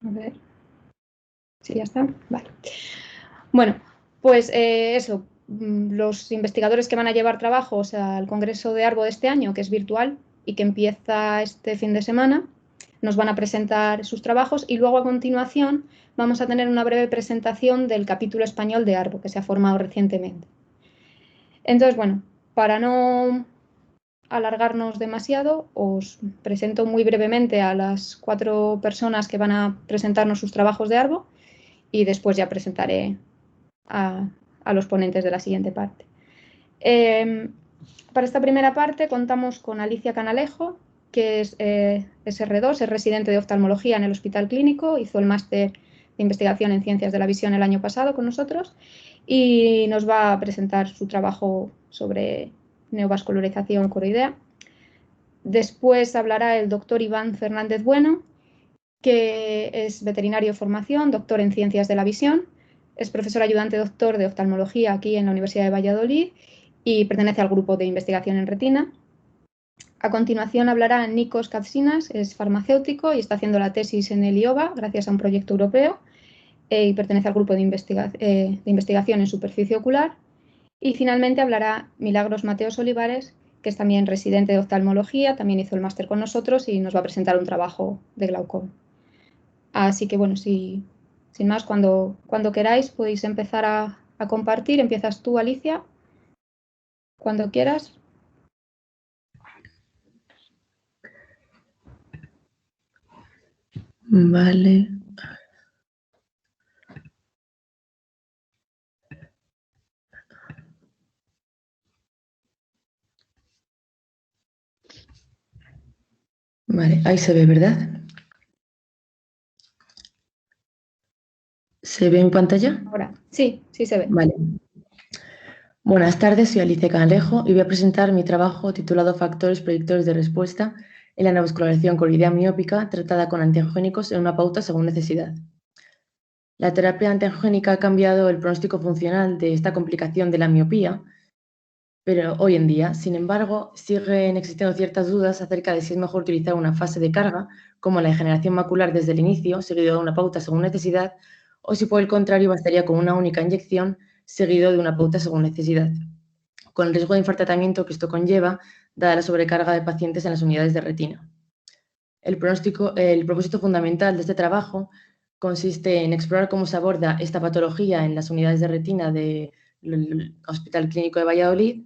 A ver. Sí, ya está. Vale. Bueno, pues eso. Los investigadores que van a llevar trabajos al Congreso de Arbo de este año, que es virtual y que empieza este fin de semana, nos van a presentar sus trabajos y luego a continuación vamos a tener una breve presentación del capítulo español de Arbo, que se ha formado recientemente. Entonces, bueno, para no alargarnos demasiado, os presento muy brevemente a las 4 personas que van a presentarnos sus trabajos de Arbo y después ya presentaré a los ponentes de la siguiente parte. Para esta primera parte contamos con Alicia Canalejo, que es SR2, es residente de oftalmología en el Hospital Clínico, hizo el máster de investigación en ciencias de la visión el año pasado con nosotros y nos va a presentar su trabajo sobre neovascularización coroidea. Después hablará el doctor Iván Fernández Bueno, que es veterinario de formación, doctor en ciencias de la visión, es profesor ayudante doctor de oftalmología aquí en la Universidad de Valladolid y pertenece al grupo de investigación en retina. A continuación hablará Nikos Katsinas, es farmacéutico y está haciendo la tesis en el IOVA gracias a un proyecto europeo y pertenece al grupo de investigación en superficie ocular. Y finalmente hablará Milagros Mateos Olivares, que es también residente de oftalmología, también hizo el máster con nosotros y nos va a presentar un trabajo de glaucoma. Así que bueno, sin más, cuando queráis podéis empezar a compartir. Empiezas tú, Alicia, cuando quieras. Vale. Vale, ahí se ve, ¿verdad? ¿Se ve en pantalla? Ahora, sí, sí se ve. Vale. Buenas tardes, soy Alicia Canalejo y voy a presentar mi trabajo titulado Factores predictores de respuesta en la neovascularización coroidea miópica tratada con antiangiogénicos en una pauta según necesidad. La terapia antiangiogénica ha cambiado el pronóstico funcional de esta complicación de la miopía, pero hoy en día, sin embargo, siguen existiendo ciertas dudas acerca de si es mejor utilizar una fase de carga, como la degeneración macular desde el inicio, seguido de una pauta según necesidad, o si por el contrario bastaría con una única inyección seguido de una pauta según necesidad, con el riesgo de infartamiento que esto conlleva, dada la sobrecarga de pacientes en las unidades de retina. El propósito fundamental de este trabajo consiste en explorar cómo se aborda esta patología en las unidades de retina del Hospital Clínico de Valladolid,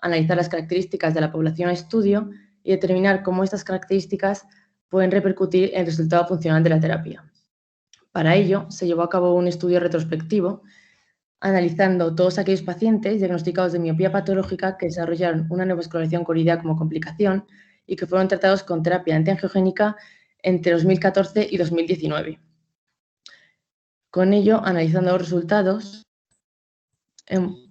analizar las características de la población a estudio y determinar cómo estas características pueden repercutir en el resultado funcional de la terapia. Para ello, se llevó a cabo un estudio retrospectivo analizando todos aquellos pacientes diagnosticados de miopía patológica que desarrollaron una neovascularización coroidea como complicación y que fueron tratados con terapia antiangiogénica entre 2014 y 2019. Con ello, analizando los resultados,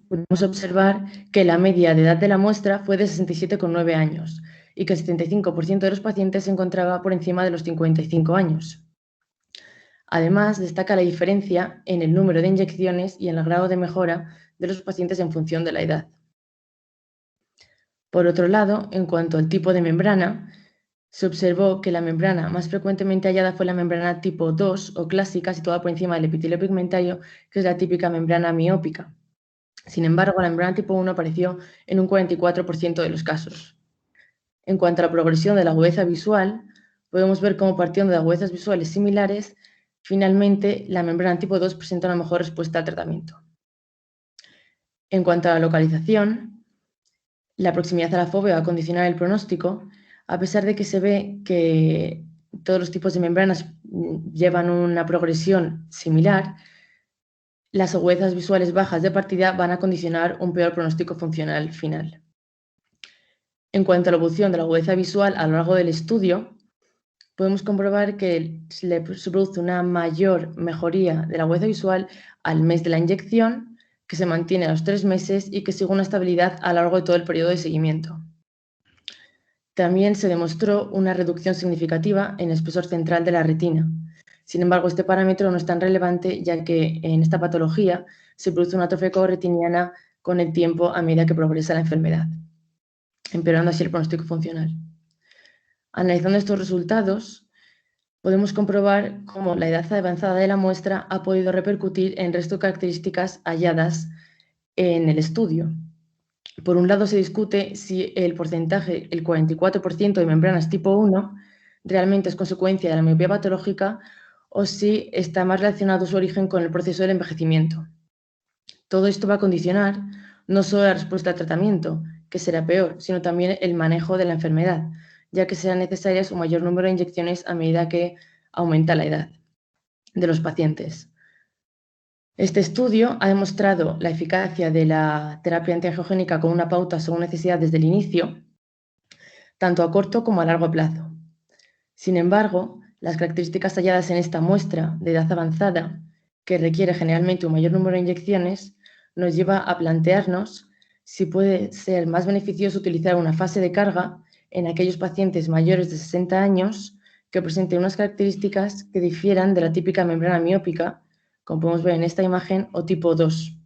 pudimos observar que la media de edad de la muestra fue de 67,9 años y que el 75% de los pacientes se encontraba por encima de los 55 años. Además, destaca la diferencia en el número de inyecciones y en el grado de mejora de los pacientes en función de la edad. Por otro lado, en cuanto al tipo de membrana, se observó que la membrana más frecuentemente hallada fue la membrana tipo 2 o clásica, situada por encima del epitelio pigmentario, que es la típica membrana miópica. Sin embargo, la membrana tipo 1 apareció en un 44% de los casos. En cuanto a la progresión de la agudeza visual, podemos ver cómo partiendo de agudezas visuales similares, finalmente la membrana tipo 2 presenta una mejor respuesta al tratamiento. En cuanto a la localización, la proximidad a la fovea va a condicionar el pronóstico, a pesar de que se ve que todos los tipos de membranas llevan una progresión similar, las agudezas visuales bajas de partida van a condicionar un peor pronóstico funcional final. En cuanto a la evolución de la agudeza visual a lo largo del estudio, podemos comprobar que se produce una mayor mejoría de la agudeza visual al mes de la inyección, que se mantiene a los 3 meses y que sigue una estabilidad a lo largo de todo el periodo de seguimiento. También se demostró una reducción significativa en el espesor central de la retina. Sin embargo, este parámetro no es tan relevante, ya que en esta patología se produce una atrofia retiniana con el tiempo a medida que progresa la enfermedad, empeorando así el pronóstico funcional. Analizando estos resultados, podemos comprobar cómo la edad avanzada de la muestra ha podido repercutir en el resto de características halladas en el estudio. Por un lado, se discute si el porcentaje, el 44% de membranas tipo 1, realmente es consecuencia de la miopía patológica o si está más relacionado su origen con el proceso del envejecimiento. Todo esto va a condicionar no solo la respuesta al tratamiento, que será peor, sino también el manejo de la enfermedad, ya que serán necesarias un mayor número de inyecciones a medida que aumenta la edad de los pacientes. Este estudio ha demostrado la eficacia de la terapia antiangiogénica con una pauta según necesidad desde el inicio, tanto a corto como a largo plazo. Sin embargo, las características halladas en esta muestra de edad avanzada, que requiere generalmente un mayor número de inyecciones, nos lleva a plantearnos si puede ser más beneficioso utilizar una fase de carga en aquellos pacientes mayores de 60 años que presenten unas características que difieran de la típica membrana miópica, como podemos ver en esta imagen, o tipo 2.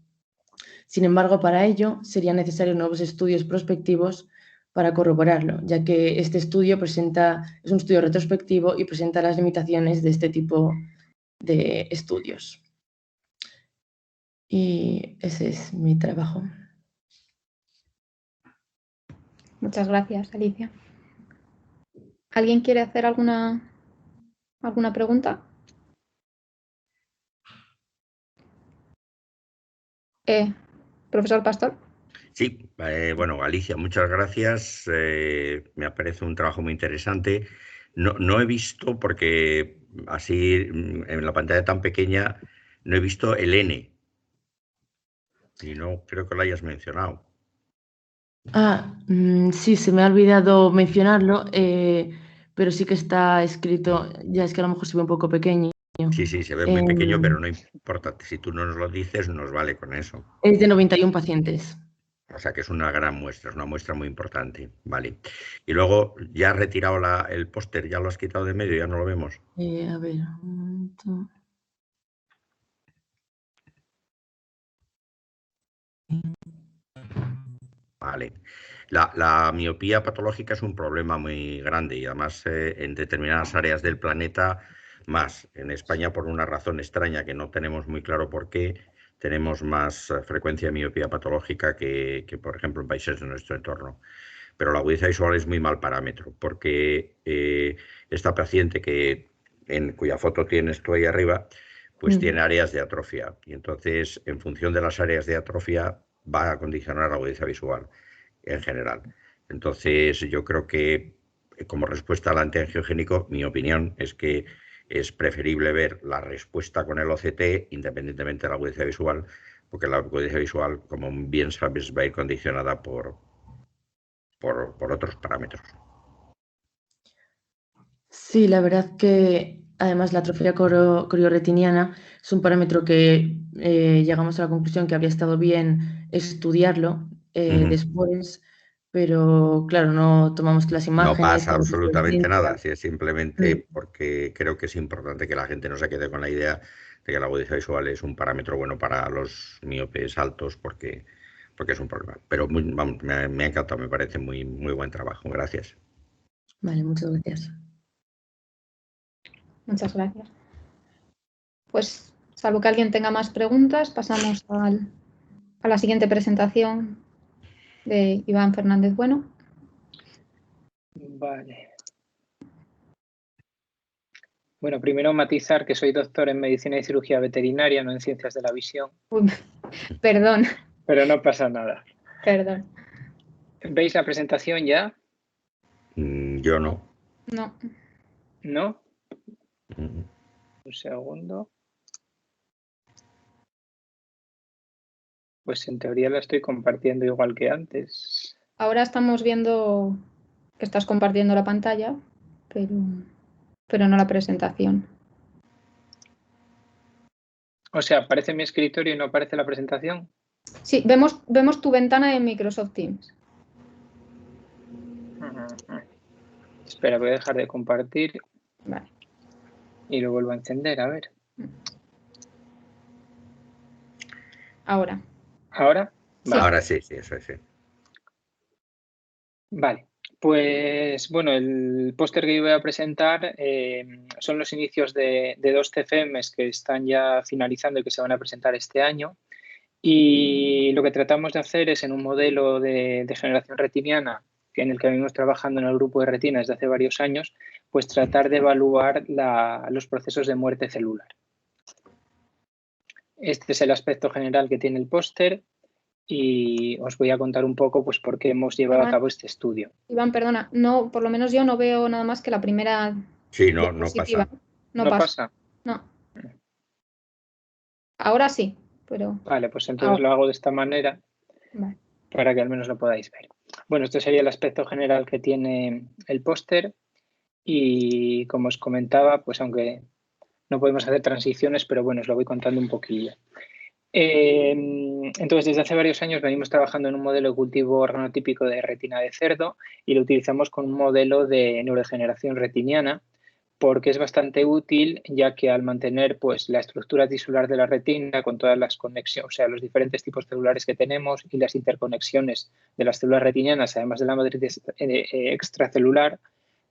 Sin embargo, para ello serían necesarios nuevos estudios prospectivos para corroborarlo, ya que este estudio es un estudio retrospectivo y presenta las limitaciones de este tipo de estudios. Y ese es mi trabajo. Muchas gracias, Alicia. ¿Alguien quiere hacer alguna pregunta? Profesor Pastor. Sí, bueno, Alicia, muchas gracias. Me parece un trabajo muy interesante. No he visto, porque así en la pantalla tan pequeña, no he visto el N. Y no creo que lo hayas mencionado. Sí, se me ha olvidado mencionarlo, pero sí que está escrito, ya es que a lo mejor se ve un poco pequeño. Sí, se ve muy pequeño, pero no importa. Si tú no nos lo dices, nos vale con eso. Es de 91 pacientes. O sea que es una gran muestra, es una muestra muy importante. Vale. Y luego, ya has retirado el póster, ya lo has quitado de medio, ya no lo vemos. A ver, un momento. Vale. La miopía patológica es un problema muy grande y además en determinadas áreas del planeta más. En España, por una razón extraña que no tenemos muy claro por qué, tenemos más frecuencia de miopía patológica que, por ejemplo, en países de nuestro entorno. Pero la agudeza visual es muy mal parámetro porque esta paciente cuya foto tienes tú ahí arriba, pues tiene áreas de atrofia y entonces en función de las áreas de atrofia va a condicionar la agudeza visual en general. Entonces yo creo que como respuesta al antiangiogénico, mi opinión es que es preferible ver la respuesta con el OCT independientemente de la agudeza visual, porque la agudeza visual, como bien sabes, va a ir condicionada por otros parámetros. Sí, la verdad que además la atrofia corioretiniana es un parámetro que llegamos a la conclusión que habría estado bien estudiarlo después, pero claro, no tomamos las No imágenes. pasa absolutamente nada, Ciencia. si es simplemente porque creo que es importante que la gente no se quede con la idea de que la agudeza visual es un parámetro bueno para los miopes altos, porque es un problema. Pero vamos, me ha encantado, me parece muy, muy buen trabajo. Gracias. Vale, muchas gracias. Muchas gracias. Pues, salvo que alguien tenga más preguntas, pasamos a la siguiente presentación de Iván Fernández Bueno. Vale. Bueno, primero matizar que soy doctor en Medicina y Cirugía Veterinaria, no en Ciencias de la Visión. Uy, perdón. Pero no pasa nada. Perdón. ¿Veis la presentación ya? Yo no. No. ¿No? Un segundo. Pues en teoría la estoy compartiendo igual que antes. Ahora estamos viendo que estás compartiendo la pantalla, pero no la presentación. O sea, aparece mi escritorio y no aparece la presentación. Sí, vemos tu ventana de Microsoft Teams. Espera, voy a dejar de compartir. Vale. Y lo vuelvo a encender, a ver. Ahora. ¿Ahora? Sí. Vale. Ahora sí, eso es. Sí. Vale, Pues bueno, el póster que yo voy a presentar son los inicios de 2 CFMs que están ya finalizando y que se van a presentar este año. Y lo que tratamos de hacer es en un modelo de generación retiniana, en el que venimos trabajando en el grupo de retina desde hace varios años, pues tratar de evaluar los procesos de muerte celular. Este es el aspecto general que tiene el póster y os voy a contar un poco pues, por qué hemos llevado a cabo este estudio. Iván, perdona, no, por lo menos yo no veo nada más que la primera. Sí, no diapositiva. pasa. ¿No pasa? No. Ahora sí, pero... Vale, pues entonces lo hago de esta manera para que al menos lo podáis ver. Bueno, este sería el aspecto general que tiene el póster y como os comentaba, pues aunque no podemos hacer transiciones, pero bueno, os lo voy contando un poquillo. Entonces, desde hace varios años venimos trabajando en un modelo de cultivo organotípico de retina de cerdo y lo utilizamos con un modelo de neurodegeneración retiniana porque es bastante útil, ya que al mantener pues, la estructura tisular de la retina con todas las conexiones, o sea, los diferentes tipos celulares que tenemos y las interconexiones de las células retinianas, además de la matriz extracelular,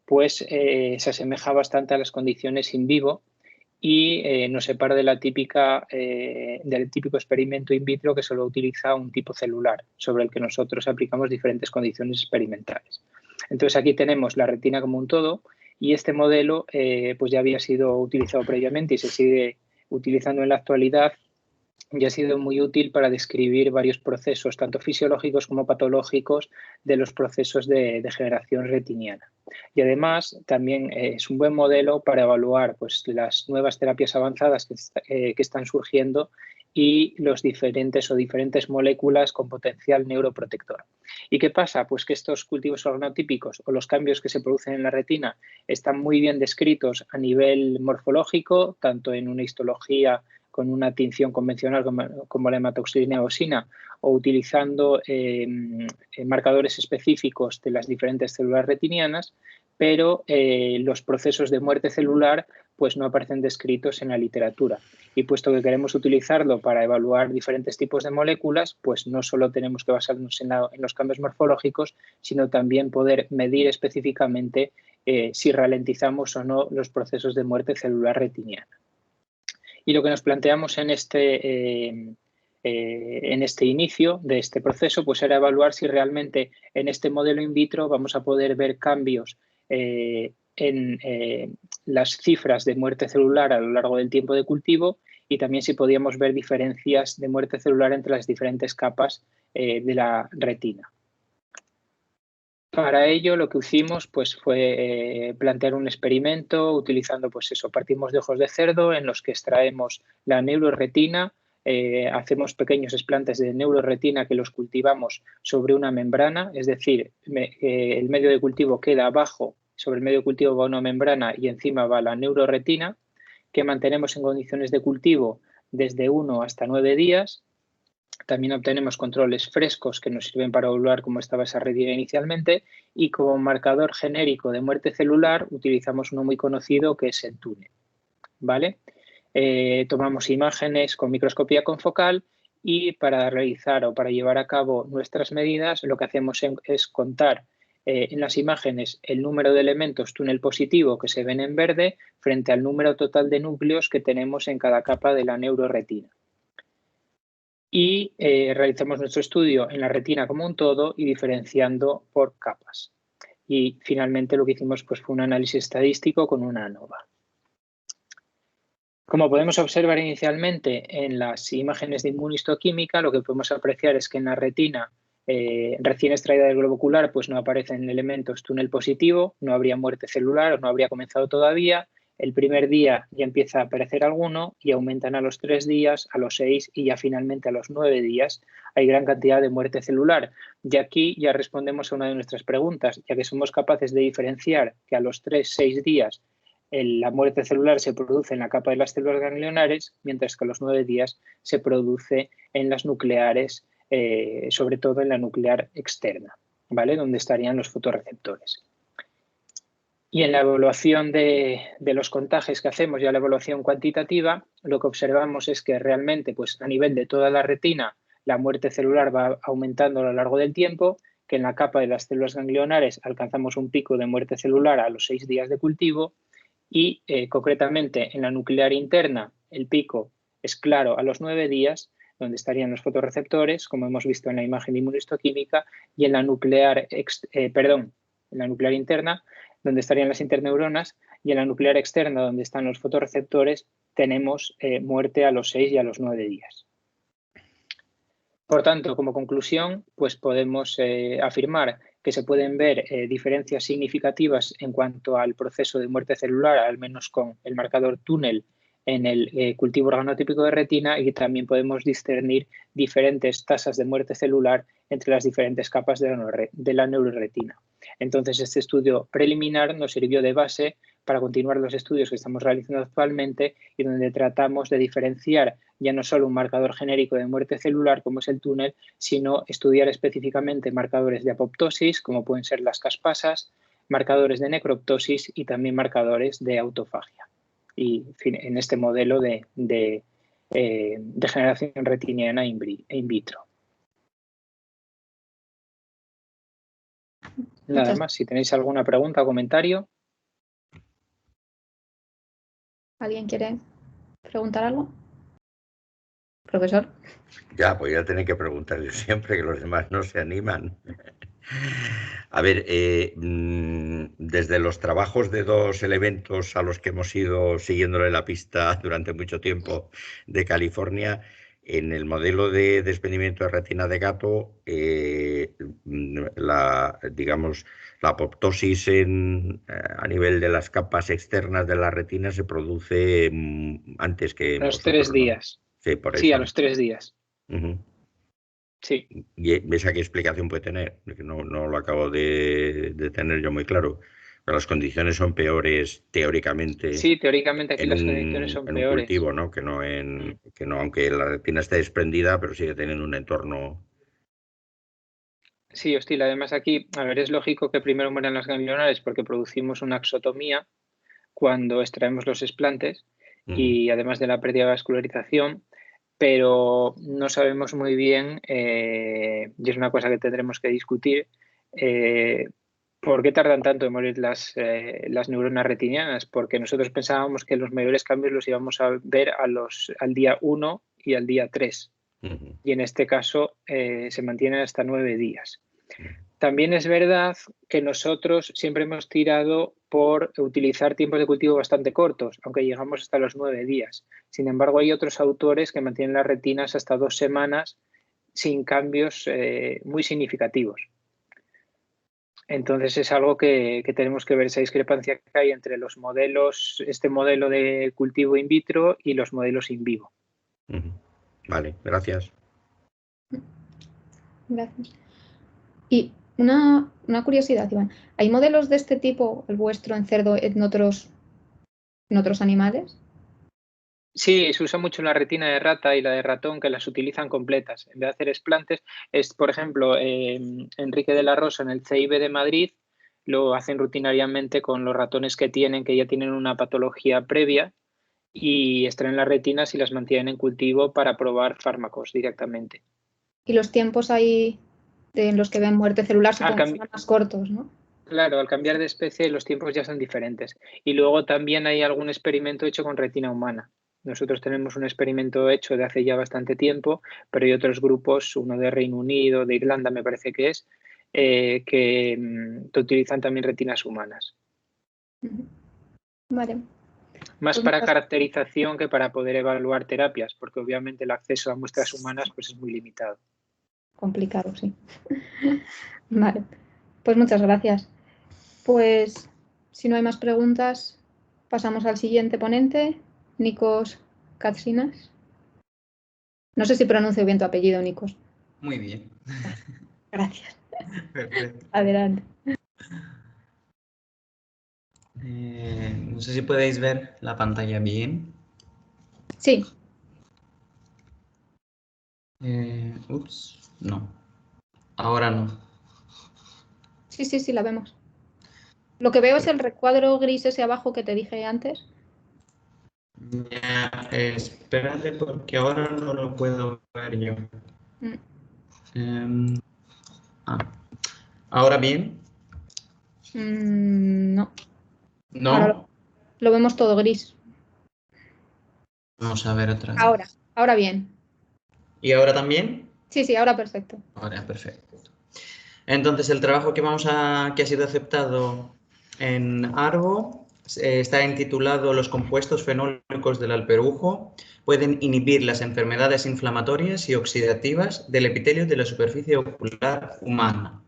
pues se asemeja bastante a las condiciones in vivo y nos separa de del típico experimento in vitro que solo utiliza un tipo celular, sobre el que nosotros aplicamos diferentes condiciones experimentales. Entonces aquí tenemos la retina como un todo y este modelo pues ya había sido utilizado previamente y se sigue utilizando en la actualidad y ha sido muy útil para describir varios procesos, tanto fisiológicos como patológicos, de los procesos de degeneración retiniana. Y además también es un buen modelo para evaluar pues, las nuevas terapias avanzadas que están surgiendo y los diferentes moléculas con potencial neuroprotector. ¿Y qué pasa? Pues que estos cultivos organotípicos o los cambios que se producen en la retina están muy bien descritos a nivel morfológico, tanto en una histología con una tinción convencional como la hematoxilina eosina o utilizando marcadores específicos de las diferentes células retinianas, pero los procesos de muerte celular pues no aparecen descritos en la literatura. Y puesto que queremos utilizarlo para evaluar diferentes tipos de moléculas, pues no solo tenemos que basarnos en los cambios morfológicos, sino también poder medir específicamente si ralentizamos o no los procesos de muerte celular retiniana. Y lo que nos planteamos en este inicio de este proceso pues era evaluar si realmente en este modelo in vitro vamos a poder ver cambios en las cifras de muerte celular a lo largo del tiempo de cultivo y también si podíamos ver diferencias de muerte celular entre las diferentes capas de la retina. Para ello lo que hicimos pues, fue plantear un experimento utilizando pues eso, partimos de ojos de cerdo en los que extraemos la neuroretina, hacemos pequeños explantes de neuroretina que los cultivamos sobre una membrana, es decir, el medio de cultivo queda abajo, sobre el medio de cultivo va una membrana y encima va la neuroretina, que mantenemos en condiciones de cultivo desde 1 hasta 9 días. También obtenemos controles frescos que nos sirven para evaluar cómo estaba esa retina inicialmente y como marcador genérico de muerte celular utilizamos uno muy conocido que es el túnel. ¿Vale? Tomamos imágenes con microscopía confocal y para realizar o para llevar a cabo nuestras medidas lo que hacemos es contar en las imágenes el número de elementos túnel positivo que se ven en verde frente al número total de núcleos que tenemos en cada capa de la neuroretina. Y realizamos nuestro estudio en la retina como un todo y diferenciando por capas. Y finalmente lo que hicimos pues, fue un análisis estadístico con una ANOVA. Como podemos observar inicialmente en las imágenes de inmunistoquímica, lo que podemos apreciar es que en la retina recién extraída del globo ocular pues no aparecen elementos túnel positivo, no habría muerte celular o no habría comenzado todavía. El primer día ya empieza a aparecer alguno y aumentan a los 3 días, a los 6 y ya finalmente a los 9 días hay gran cantidad de muerte celular. Y aquí ya respondemos a una de nuestras preguntas, ya que somos capaces de diferenciar que a los 3-6 días la muerte celular se produce en la capa de las células ganglionares, mientras que a los 9 días se produce en las nucleares, sobre todo en la nuclear externa, ¿vale? Donde estarían los fotorreceptores. Y en la evaluación de los contagios que hacemos, ya la evaluación cuantitativa, lo que observamos es que realmente pues, a nivel de toda la retina la muerte celular va aumentando a lo largo del tiempo que en la capa de las células ganglionares alcanzamos un pico de muerte celular a los 6 días de cultivo y concretamente en la nuclear interna el pico es claro a los 9 días, donde estarían los fotorreceptores, como hemos visto en la imagen de inmunohistoquímica, y en la nuclear, en la nuclear interna, donde estarían las interneuronas, y en la nuclear externa, donde están los fotorreceptores, tenemos muerte a los 6 y a los 9 días. Por tanto, como conclusión, pues podemos afirmar que se pueden ver diferencias significativas en cuanto al proceso de muerte celular, al menos con el marcador túnel en el cultivo organotípico de retina, y también podemos discernir diferentes tasas de muerte celular entre las diferentes capas de la neuroretina. Entonces, este estudio preliminar nos sirvió de base para continuar los estudios que estamos realizando actualmente y donde tratamos de diferenciar ya no solo un marcador genérico de muerte celular como es el túnel, sino estudiar específicamente marcadores de apoptosis como pueden ser las caspasas, marcadores de necroptosis y también marcadores de autofagia. Y en este modelo de degeneración retiniana in vitro. Nada más, si tenéis alguna pregunta o comentario. ¿Alguien quiere preguntar algo? Profesor. Ya, voy a tener que preguntar yo siempre, que los demás no se animan. A ver, desde los trabajos de 2 elementos a los que hemos ido siguiéndole la pista durante mucho tiempo de California, en el modelo de desprendimiento de retina de gato, digamos, la apoptosis a nivel de las capas externas de la retina se produce antes que en los vosotros, 3 ¿no? días. Sí, por Sí, eso. a los 3 días. Sí. ¿Y esa qué explicación puede tener? Porque no lo acabo de tener yo muy claro. Pero las condiciones son peores teóricamente. Sí, teóricamente aquí las condiciones son en peores. un cultivo, ¿no? Que no, aunque la retina esté desprendida, pero sigue teniendo un entorno. Sí, hostil, además aquí, a ver, es lógico que primero mueran las ganglionares porque producimos una axotomía cuando extraemos los explantes y además de la pérdida de vascularización, pero no sabemos muy bien, y es una cosa que tendremos que discutir, ¿por qué tardan tanto en morir las neuronas retinianas? Porque nosotros pensábamos que los mayores cambios los íbamos a ver al día 1 y al día 3. Y en este caso se mantienen hasta 9 días. También es verdad que nosotros siempre hemos tirado por utilizar tiempos de cultivo bastante cortos, aunque llegamos hasta los 9 días. Sin embargo, hay otros autores que mantienen las retinas hasta 2 semanas sin cambios muy significativos. Entonces es algo que tenemos que ver, esa discrepancia que hay entre los modelos, este modelo de cultivo in vitro y los modelos in vivo. Vale, gracias. Gracias. Y una curiosidad, Iván. ¿Hay modelos de este tipo, el vuestro, en cerdo, en otros animales? Sí, se usa mucho la retina de rata y la de ratón, que las utilizan completas. En vez de hacer explantes, por ejemplo, Enrique de la Rosa en el CIB de Madrid lo hacen rutinariamente con los ratones que ya tienen una patología previa y extraen las retinas y las mantienen en cultivo para probar fármacos directamente. Y los tiempos ahí en los que ven muerte celular supongo que son más cortos, ¿no? Claro, al cambiar de especie los tiempos ya son diferentes. Y luego también hay algún experimento hecho con retina humana. Nosotros tenemos un experimento hecho de hace ya bastante tiempo, pero hay otros grupos, uno de Reino Unido, de Irlanda me parece que es, que utilizan también retinas humanas. Vale. Más para caracterización que para poder evaluar terapias, porque obviamente el acceso a muestras humanas pues es muy limitado. Complicado, sí. Vale. Pues muchas gracias. Pues si no hay más preguntas, pasamos al siguiente ponente, Nikos Katsinas. No sé si pronuncio bien tu apellido, Nikos. Muy bien. Gracias. Perfecto. Adelante. No sé si podéis ver la pantalla bien. Sí. No. Ahora no. Sí, la vemos. Lo que veo es el recuadro gris ese abajo que te dije antes. Ya, espérate porque ahora no lo puedo ver yo. ¿Ahora bien? No. ¿No? Ahora lo vemos todo gris. Vamos a ver otra vez. Ahora bien. ¿Y ahora también? Sí, ahora perfecto. Ahora, perfecto. Entonces, el trabajo que ha sido aceptado en Argo está intitulado Los compuestos fenólicos del alperujo pueden inhibir las enfermedades inflamatorias y oxidativas del epitelio de la superficie ocular humana.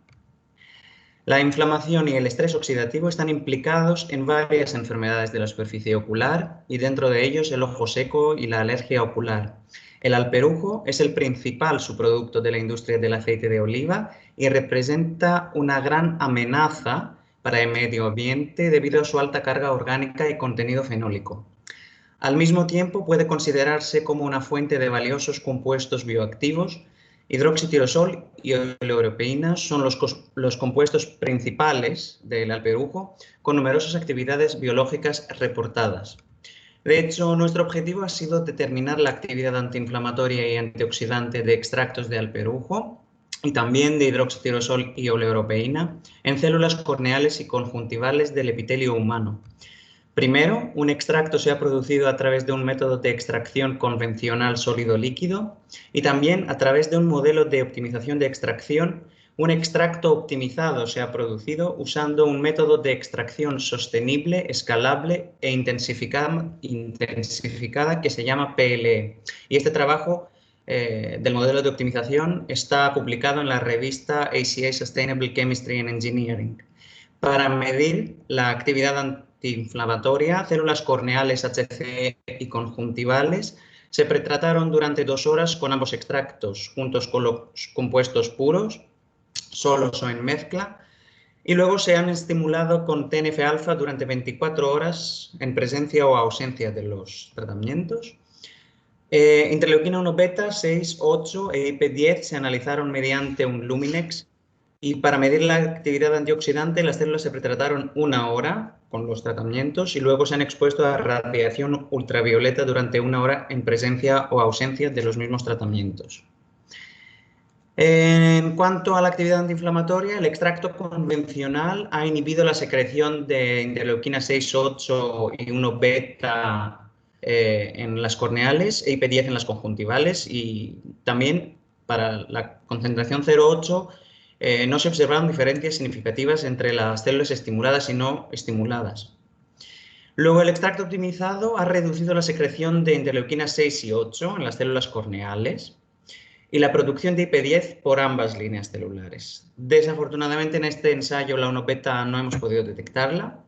La inflamación y el estrés oxidativo están implicados en varias enfermedades de la superficie ocular y dentro de ellos el ojo seco y la alergia ocular. El alperujo es el principal subproducto de la industria del aceite de oliva y representa una gran amenaza para el medio ambiente debido a su alta carga orgánica y contenido fenólico. Al mismo tiempo, puede considerarse como una fuente de valiosos compuestos bioactivos. Hidroxitirosol y oleoproteínas son los compuestos principales del alperujo, con numerosas actividades biológicas reportadas. De hecho, nuestro objetivo ha sido determinar la actividad antiinflamatoria y antioxidante de extractos de alperujo y también de hidroxitirosol y oleoproteína en células corneales y conjuntivales del epitelio humano. Primero, un extracto se ha producido a través de un método de extracción convencional sólido-líquido y también a través de un modelo de optimización de extracción. Un extracto optimizado se ha producido usando un método de extracción sostenible, escalable e intensificada que se llama PLE. Y este trabajo del modelo de optimización está publicado en la revista ACA Sustainable Chemistry and Engineering. Para medir la actividad antiinflamatoria, células corneales HCE y conjuntivales se pretrataron durante 2 horas con ambos extractos, juntos con los compuestos puros, solos o en mezcla, y luego se han estimulado con TNF-alfa durante 24 horas en presencia o ausencia de los tratamientos. Interleuquina 1 beta, 6, 8 e IP10 se analizaron mediante un Luminex. Y para medir la actividad antioxidante, las células se pretrataron 1 hora con los tratamientos y luego se han expuesto a radiación ultravioleta durante 1 hora en presencia o ausencia de los mismos tratamientos. En cuanto a la actividad antiinflamatoria, el extracto convencional ha inhibido la secreción de interleuquina 6, 8 y 1 beta en las corneales e IP10 en las conjuntivales, y también para la concentración 0,8 no se observaron diferencias significativas entre las células estimuladas y no estimuladas. Luego, el extracto optimizado ha reducido la secreción de interleuquinas 6 y 8 en las células corneales y la producción de IP10 por ambas líneas celulares. Desafortunadamente, en este ensayo la 1 beta no hemos podido detectarla.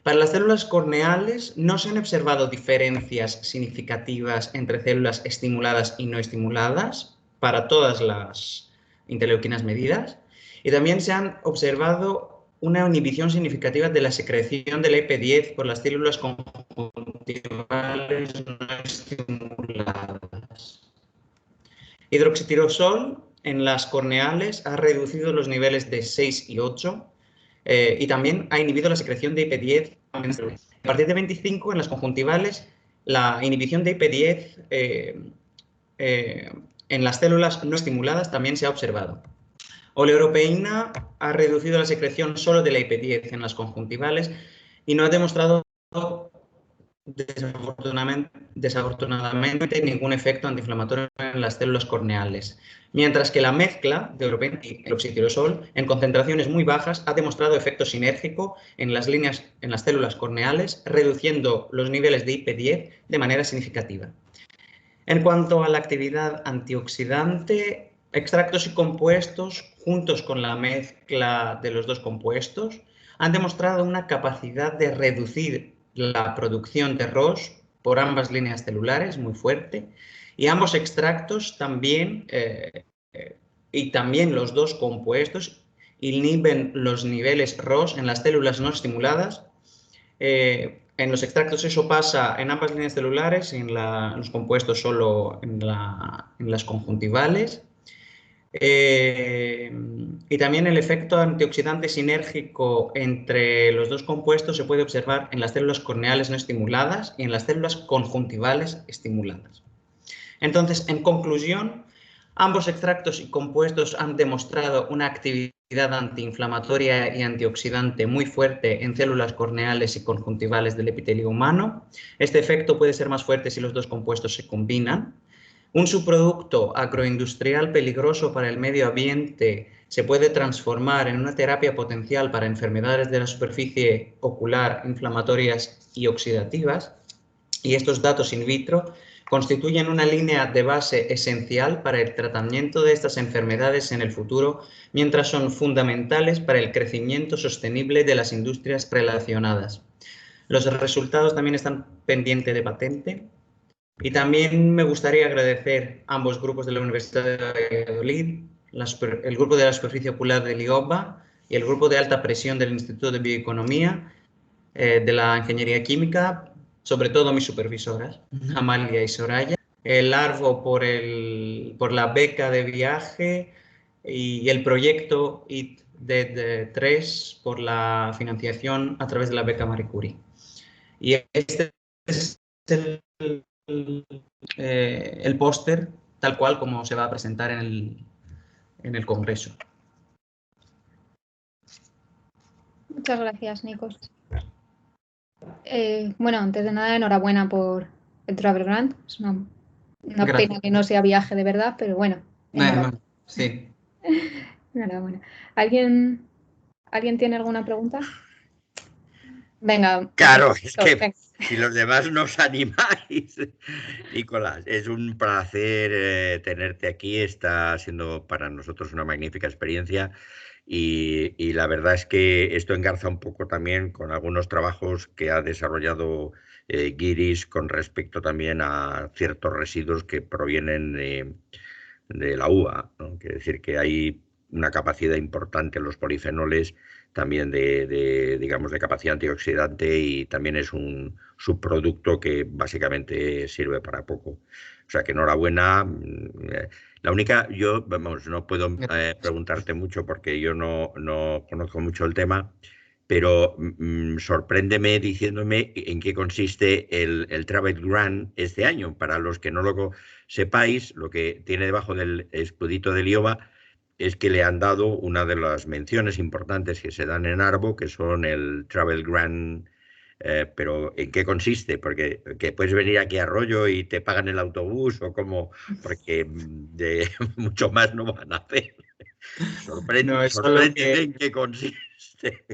Para las células corneales no se han observado diferencias significativas entre células estimuladas y no estimuladas para todas las interleuquinas medidas, y también se han observado una inhibición significativa de la secreción del IP10 por las células conjuntivales no estimuladas. Hidroxitirosol en las corneales ha reducido los niveles de 6 y 8 y también ha inhibido la secreción de IP10. A partir de 25 en las conjuntivales, la inhibición de IP10 en las células no estimuladas también se ha observado. Oleoproteína ha reducido la secreción solo de la IP10 en las conjuntivales y no ha demostrado desafortunadamente ningún efecto antiinflamatorio en las células corneales, mientras que la mezcla de oleoproteína y hidroxitirosol en concentraciones muy bajas ha demostrado efecto sinérgico en las células corneales, reduciendo los niveles de IP10 de manera significativa. En cuanto a la actividad antioxidante, extractos y compuestos, juntos con la mezcla de los dos compuestos, han demostrado una capacidad de reducir la producción de ROS por ambas líneas celulares muy fuerte, y ambos extractos también, y también los dos compuestos, inhiben los niveles ROS en las células no estimuladas. En los extractos eso pasa en ambas líneas celulares, en los compuestos solo en las conjuntivales. Y también el efecto antioxidante sinérgico entre los dos compuestos se puede observar en las células corneales no estimuladas y en las células conjuntivales estimuladas. Entonces, en conclusión, Ambos extractos y compuestos han demostrado una actividad antiinflamatoria y antioxidante muy fuerte en células corneales y conjuntivales del epitelio humano. Este efecto puede ser más fuerte si los dos compuestos se combinan. Un subproducto agroindustrial peligroso para el medio ambiente se puede transformar en una terapia potencial para enfermedades de la superficie ocular inflamatorias y oxidativas, y estos datos in vitro constituyen una línea de base esencial para el tratamiento de estas enfermedades en el futuro, mientras son fundamentales para el crecimiento sostenible de las industrias relacionadas. Los resultados también están pendientes de patente. Y también me gustaría agradecer a ambos grupos de la Universidad de Valladolid, el grupo de la superficie ocular del IOBA y el grupo de alta presión del Instituto de Bioeconomía, de la Ingeniería Química, sobre todo mis supervisoras, Amalia y Soraya, el ARVO por la beca de viaje y el proyecto IT-3 por la financiación a través de la beca Marie Curie. Y este es el póster tal cual como se va a presentar en el Congreso. Muchas gracias, Nikos. Bueno, antes de nada, enhorabuena por el Travel Grant. Es una pena que no sea viaje de verdad, pero bueno. Sí. Enhorabuena. ¿Alguien tiene alguna pregunta? Venga. Claro, es que venga. Si los demás nos animáis. Nicolás, es un placer tenerte aquí. Está siendo para nosotros una magnífica experiencia. Y la verdad es que esto engarza un poco también con algunos trabajos que ha desarrollado Giris con respecto también a ciertos residuos que provienen de la uva, ¿no? Quiere decir que hay una capacidad importante en los polifenoles, también digamos, de capacidad antioxidante, y también es un subproducto que básicamente sirve para poco. O sea que enhorabuena. La única, yo, vamos, no puedo preguntarte mucho porque yo no conozco mucho el tema, pero sorpréndeme diciéndome en qué consiste el Travel Grant este año. Para los que no lo sepáis, lo que tiene debajo del escudito del IOBA es que le han dado una de las menciones importantes que se dan en Arbo, que son el Travel Grant. Pero ¿en qué consiste? Porque que puedes venir aquí a Arroyo y te pagan el autobús o cómo, porque de mucho más no van a hacer. Sorpréndeme en qué consiste.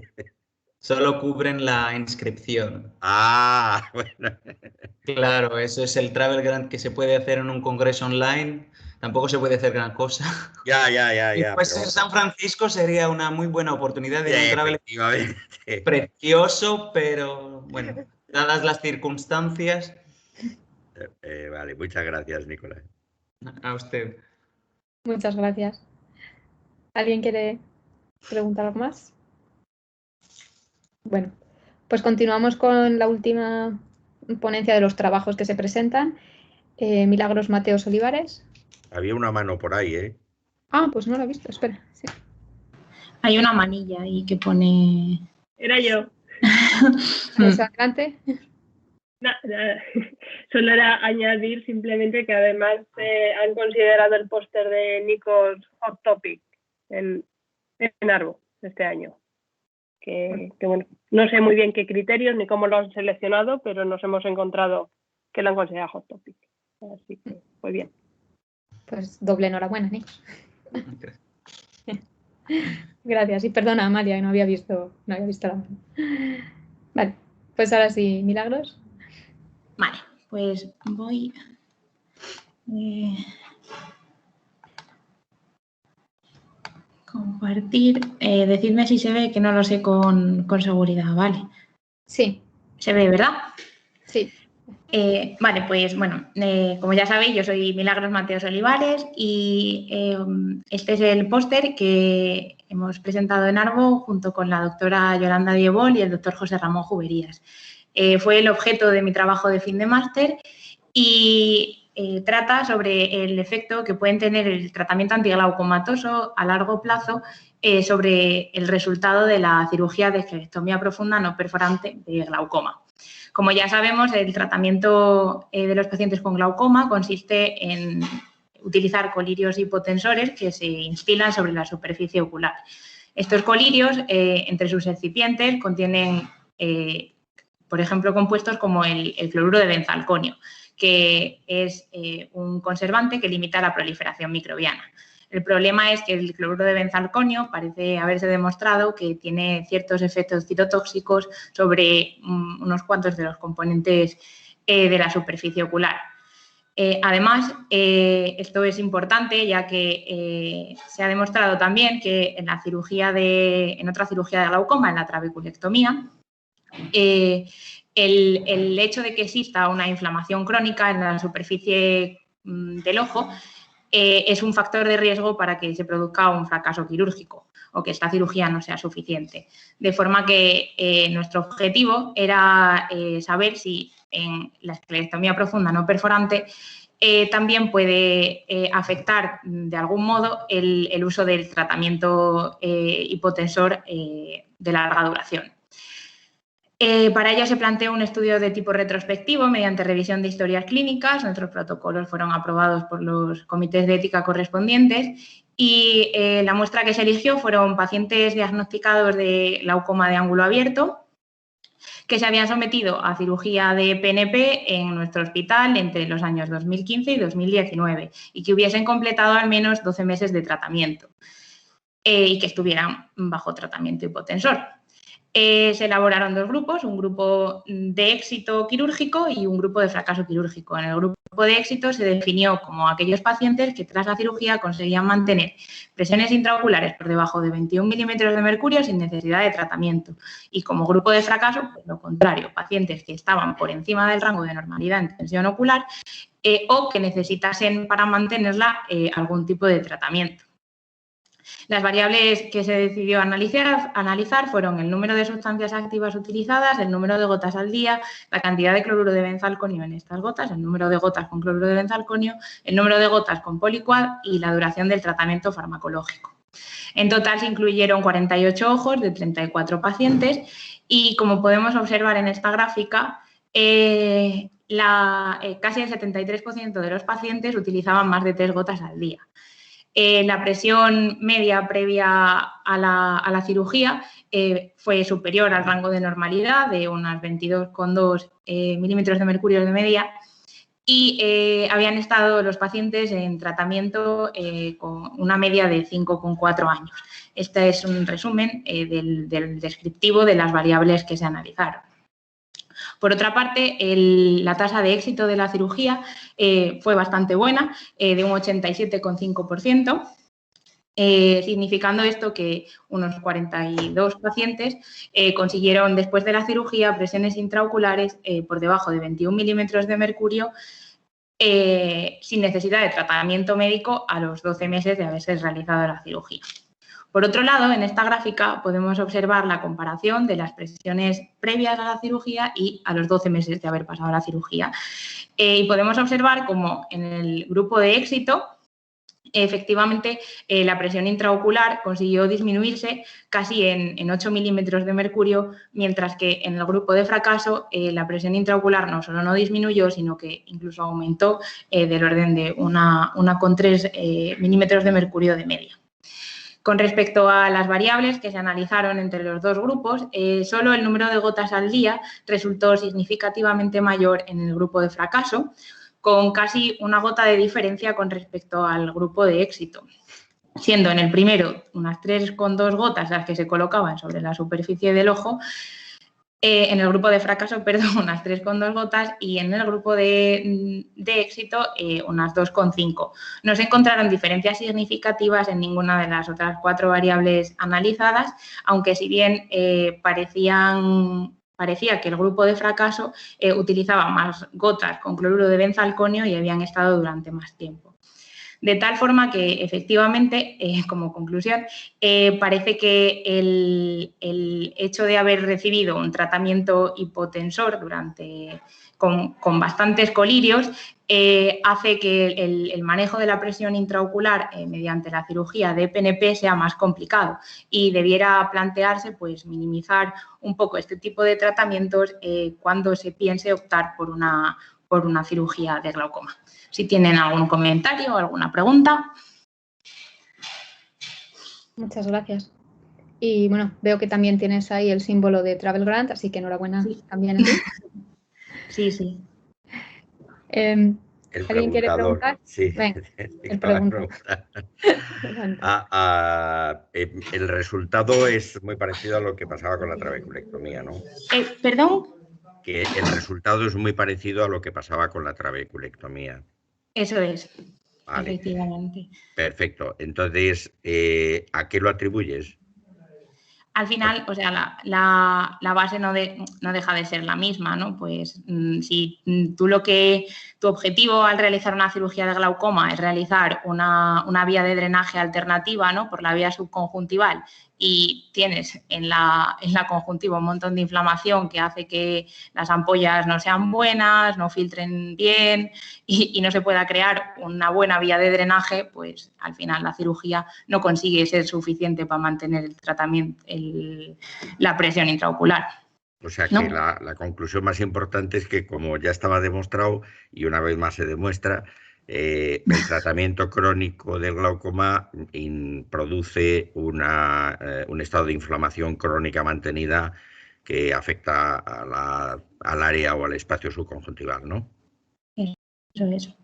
Solo cubren la inscripción. Ah, bueno. Claro, eso es el Travel Grant que se puede hacer en un congreso online. Tampoco se puede hacer gran cosa. Ya. Y pues en San Francisco sería una muy buena oportunidad de un travel precioso, pero bueno, dadas las circunstancias. Vale, muchas gracias, Nicolás. A usted. Muchas gracias. ¿Alguien quiere preguntar algo más? Bueno, pues continuamos con la última ponencia de los trabajos que se presentan. Milagros Mateos Olivares. Había una mano por ahí, ¿eh? Ah, pues no la he visto, espera. Sí. Hay una manilla ahí que pone... Era yo. Adelante. Nada. Solo era añadir simplemente que además han considerado el póster de Nikos Hot Topic en Arbo este año. Que bueno, no sé muy bien qué criterios ni cómo lo han seleccionado, pero nos hemos encontrado que lo han considerado Hot Topic. Así que, pues bien. Pues doble enhorabuena, Nikos. Gracias. Y perdona, Amalia, no había visto la mano. Vale, pues ahora sí, Milagros. Vale, pues voy... compartir. Decidme si se ve, que no lo sé con seguridad, ¿vale? Sí. ¿Se ve, verdad? Sí. Vale, pues bueno, como ya sabéis, yo soy Milagros Mateos Olivares y este es el póster que hemos presentado en Arbo junto con la doctora Yolanda Diebol y el doctor José Ramón Juberías. Fue el objeto de mi trabajo de fin de máster y trata sobre el efecto que pueden tener el tratamiento antiglaucomatoso a largo plazo sobre el resultado de la cirugía de esterectomía profunda no perforante de glaucoma. Como ya sabemos, el tratamiento de los pacientes con glaucoma consiste en utilizar colirios hipotensores que se instilan sobre la superficie ocular. Estos colirios, entre sus excipientes, contienen, por ejemplo, compuestos como el fluoruro de benzalconio, que es un conservante que limita la proliferación microbiana. El problema es que el cloruro de benzalconio parece haberse demostrado que tiene ciertos efectos citotóxicos sobre unos cuantos de los componentes de la superficie ocular. Además, esto es importante ya que se ha demostrado también que en otra cirugía de glaucoma, en la trabeculectomía, el hecho de que exista una inflamación crónica en la superficie del ojo es un factor de riesgo para que se produzca un fracaso quirúrgico o que esta cirugía no sea suficiente. De forma que nuestro objetivo era saber si en la esclerectomía profunda no perforante también puede afectar de algún modo el uso del tratamiento hipotensor de larga duración. Para ello se planteó un estudio de tipo retrospectivo mediante revisión de historias clínicas. Nuestros protocolos fueron aprobados por los comités de ética correspondientes y la muestra que se eligió fueron pacientes diagnosticados de glaucoma de ángulo abierto que se habían sometido a cirugía de PNP en nuestro hospital entre los años 2015 y 2019 y que hubiesen completado al menos 12 meses de tratamiento y que estuvieran bajo tratamiento hipotensor. Se elaboraron dos grupos, un grupo de éxito quirúrgico y un grupo de fracaso quirúrgico. En el grupo de éxito se definió como aquellos pacientes que tras la cirugía conseguían mantener presiones intraoculares por debajo de 21 milímetros de mercurio sin necesidad de tratamiento. Y como grupo de fracaso, pues lo contrario, pacientes que estaban por encima del rango de normalidad en tensión ocular o que necesitasen para mantenerla algún tipo de tratamiento. Las variables que se decidió analizar fueron el número de sustancias activas utilizadas, el número de gotas al día, la cantidad de cloruro de benzalconio en estas gotas, el número de gotas con cloruro de benzalconio, el número de gotas con poliquad y la duración del tratamiento farmacológico. En total se incluyeron 48 ojos de 34 pacientes y, como podemos observar en esta gráfica, casi el 73% de los pacientes utilizaban más de 3 gotas al día. La presión media previa a la cirugía fue superior al rango de normalidad de unas 22,2 milímetros de mercurio de media y habían estado los pacientes en tratamiento con una media de 5,4 años. Este es un resumen del descriptivo de las variables que se analizaron. Por otra parte, la tasa de éxito de la cirugía fue bastante buena, de un 87,5%, significando esto que unos 42 pacientes consiguieron después de la cirugía presiones intraoculares por debajo de 21 milímetros de mercurio sin necesidad de tratamiento médico a los 12 meses de haberse realizado la cirugía. Por otro lado, en esta gráfica podemos observar la comparación de las presiones previas a la cirugía y a los 12 meses de haber pasado la cirugía. Y podemos observar cómo en el grupo de éxito, efectivamente, la presión intraocular consiguió disminuirse casi en 8 milímetros de mercurio, mientras que en el grupo de fracaso la presión intraocular no solo no disminuyó, sino que incluso aumentó del orden de 1,3 milímetros de mercurio de media. Con respecto a las variables que se analizaron entre los dos grupos, solo el número de gotas al día resultó significativamente mayor en el grupo de fracaso, con casi una gota de diferencia con respecto al grupo de éxito, siendo en el primero unas 3,2 gotas las que se colocaban sobre la superficie del ojo, en el grupo de fracaso, unas 3,2 gotas y en el grupo de éxito unas 2,5. No se encontraron diferencias significativas en ninguna de las otras 4 variables analizadas, aunque si bien parecía que el grupo de fracaso utilizaba más gotas con cloruro de benzalconio y habían estado durante más tiempo. De tal forma que, efectivamente, como conclusión, parece que el hecho de haber recibido un tratamiento hipotensor con bastantes colirios hace que el manejo de la presión intraocular mediante la cirugía de PNP sea más complicado y debiera plantearse pues, minimizar un poco este tipo de tratamientos cuando se piense optar por una por una cirugía de glaucoma. Si tienen algún comentario o alguna pregunta. Muchas gracias. Y bueno, veo que también tienes ahí el símbolo de Travel Grant, así que enhorabuena también a ti. Sí, sí. ¿Alguien quiere preguntar? Sí, Venga, el el resultado es muy parecido a lo que pasaba con la trabeculectomía, ¿no? ¿Perdón? Que el resultado es muy parecido a lo que pasaba con la trabeculectomía. Eso es, Vale. efectivamente. Perfecto. Entonces, ¿a qué lo atribuyes? Al final, o sea, la base no deja de ser la misma, ¿no? Pues si tu objetivo al realizar una cirugía de glaucoma es realizar una vía de drenaje alternativa, ¿no? Por la vía subconjuntival y tienes en la conjuntiva un montón de inflamación que hace que las ampollas no sean buenas, no filtren bien y no se pueda crear una buena vía de drenaje, pues al final la cirugía no consigue ser suficiente para mantener el tratamiento, la presión intraocular. O sea ¿no? que la conclusión más importante es que, como ya estaba demostrado, y una vez más se demuestra, el tratamiento crónico del glaucoma produce un estado de inflamación crónica mantenida que afecta al área o al espacio subconjuntival, ¿no? Eso es.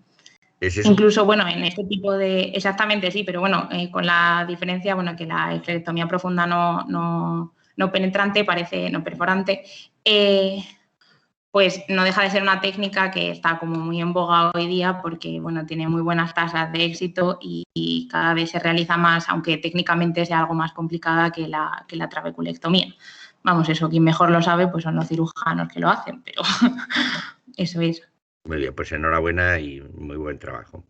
¿Es eso? Incluso, bueno, en este tipo de... Exactamente, sí, pero bueno, con la diferencia, bueno, que la esclerectomía profunda no penetrante, parece no perforante, pues no deja de ser una técnica que está como muy en boga hoy día porque, bueno, tiene muy buenas tasas de éxito y cada vez se realiza más, aunque técnicamente sea algo más complicada que la trabeculectomía. Vamos, eso quien mejor lo sabe pues son los cirujanos que lo hacen, pero eso es. Muy bien, pues enhorabuena y muy buen trabajo.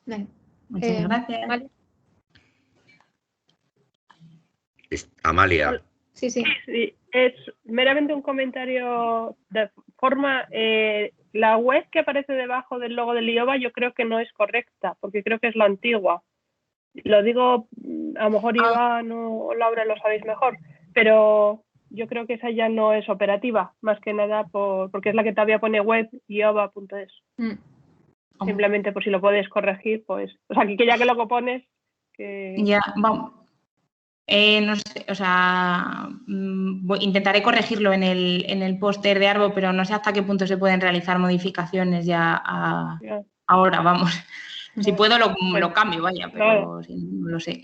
Vale. Muchas gracias. Amalia. Sí. Es meramente un comentario de forma. La web que aparece debajo del logo del IOBA yo creo que no es correcta, porque creo que es la antigua. Lo digo, a lo mejor Iván o Laura lo sabéis mejor, pero yo creo que esa ya no es operativa, más que nada porque es la que todavía pone web ioba.es. Simplemente por si lo puedes corregir, pues. O sea, que ya que lo pones. Ya, vamos. No sé, o sea, intentaré corregirlo en el póster de Arbo, pero no sé hasta qué punto se pueden realizar modificaciones ya ahora, vamos. Si puedo lo cambio, vaya, pero no lo sé.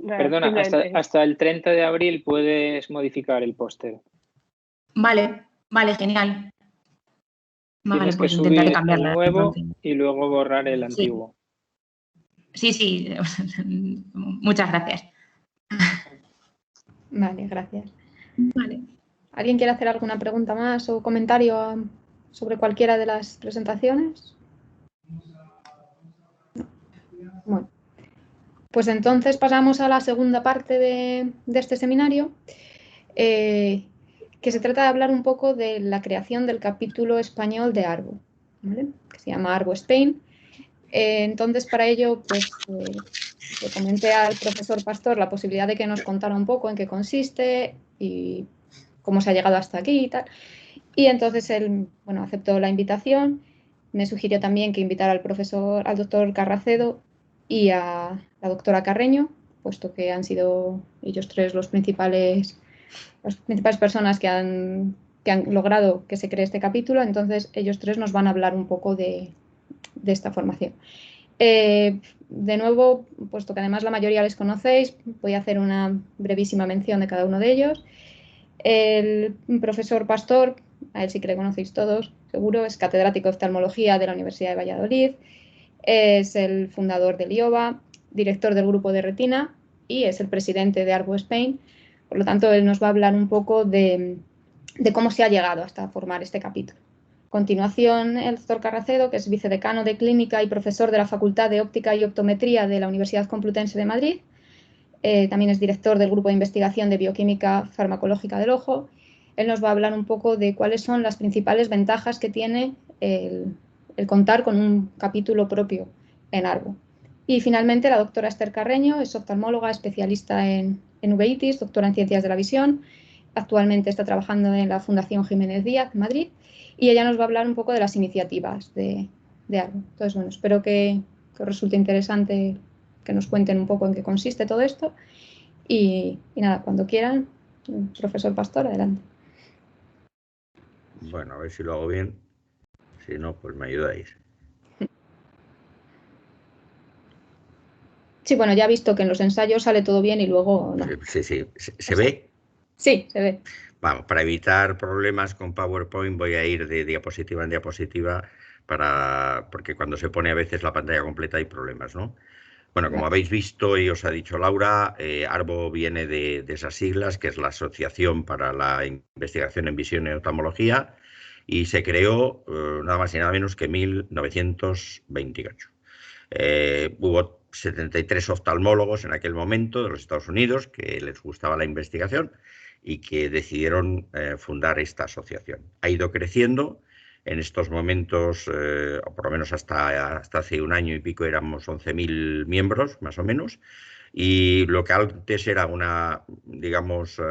Perdona, hasta el 30 de abril puedes modificar el póster. Vale, genial. Tienes pues que intentaré subir cambiarlo. el nuevo entonces. y luego borrar el antiguo. Sí. Muchas gracias. Vale, gracias. Vale. ¿Alguien quiere hacer alguna pregunta más o comentario sobre cualquiera de las presentaciones? No. Bueno, pues entonces pasamos a la segunda parte de este seminario, que se trata de hablar un poco de la creación del capítulo español de Arbo, ¿vale? Que se llama Arbo Spain. Entonces, para ello, pues le comenté al profesor Pastor la posibilidad de que nos contara un poco en qué consiste y cómo se ha llegado hasta aquí y tal. Y entonces él, bueno, aceptó la invitación. Me sugirió también que invitara al doctor Carracedo y a la doctora Carreño, puesto que han sido ellos tres las principales personas que han logrado que se cree este capítulo. Entonces, ellos tres nos van a hablar un poco de esta formación. De nuevo, puesto que además la mayoría les conocéis, voy a hacer una brevísima mención de cada uno de ellos. El profesor Pastor, a él sí que le conocéis todos, seguro, es catedrático de oftalmología de la Universidad de Valladolid, es el fundador del IOBA, director del grupo de retina y es el presidente de Arbo Spain. Por lo tanto, él nos va a hablar un poco de cómo se ha llegado hasta formar este capítulo. A continuación, el doctor Carracedo, que es vicedecano de clínica y profesor de la Facultad de Óptica y Optometría de la Universidad Complutense de Madrid. También es director del Grupo de Investigación de Bioquímica Farmacológica del Ojo. Él nos va a hablar un poco de cuáles son las principales ventajas que tiene el contar con un capítulo propio en Arbo. Y finalmente la doctora Esther Carreño es oftalmóloga, especialista en uveitis, doctora en Ciencias de la Visión, actualmente está trabajando en la Fundación Jiménez Díaz, Madrid, y ella nos va a hablar un poco de las iniciativas de Arbo. Entonces, bueno, espero que os resulte interesante que nos cuenten un poco en qué consiste todo esto. Y nada, cuando quieran, profesor Pastor, adelante. Bueno, a ver si lo hago bien. Si no, pues me ayudáis. Sí, bueno, ya he visto que en los ensayos sale todo bien y luego no. Sí. ¿Se ve? Sí, se ve. Vamos, para evitar problemas con PowerPoint voy a ir de diapositiva en diapositiva porque cuando se pone a veces la pantalla completa hay problemas, ¿no? Bueno, como habéis visto y os ha dicho Laura, Arbo viene de esas siglas, que es la Asociación para la Investigación en Visión y Oftalmología, y se creó nada más y nada menos que en 1928. Hubo 73 oftalmólogos en aquel momento de los Estados Unidos que les gustaba la investigación y que decidieron fundar esta asociación. Ha ido creciendo. En estos momentos, o por lo menos hasta hace un año y pico, éramos 11.000 miembros, más o menos, y lo que antes era una, digamos,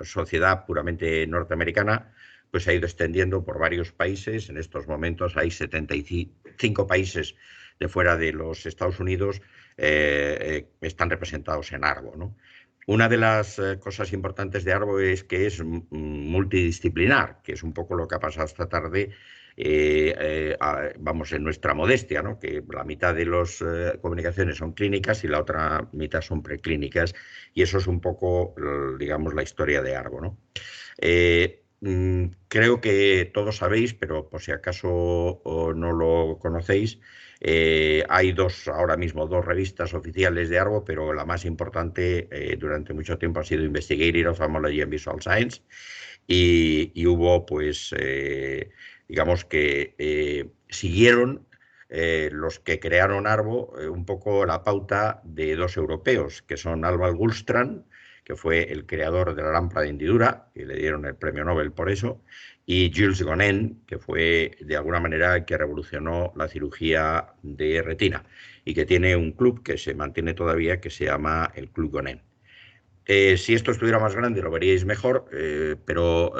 sociedad puramente norteamericana, pues ha ido extendiendo por varios países. En estos momentos hay 75 países de fuera de los Estados Unidos están representados en Arbo, ¿no? Una de las cosas importantes de Arbo es que es multidisciplinar, que es un poco lo que ha pasado esta tarde, vamos, en nuestra modestia, ¿no? Que la mitad de las comunicaciones son clínicas y la otra mitad son preclínicas, y eso es un poco, digamos, la historia de Arbo, ¿no? Creo que todos sabéis, pero por si acaso no lo conocéis, hay ahora mismo dos revistas oficiales de Arbo, pero la más importante durante mucho tiempo ha sido Investigative Ophthalmology and Visual Science, y hubo, pues, digamos que siguieron los que crearon Arbo un poco la pauta de dos europeos, que son Alvar Gullstrand, que fue el creador de la lámpara de hendidura, y le dieron el premio Nobel por eso, y Jules Gonin, que fue de alguna manera el que revolucionó la cirugía de retina y que tiene un club que se mantiene todavía que se llama el Club Gonin. Si esto estuviera más grande lo veríais mejor, pero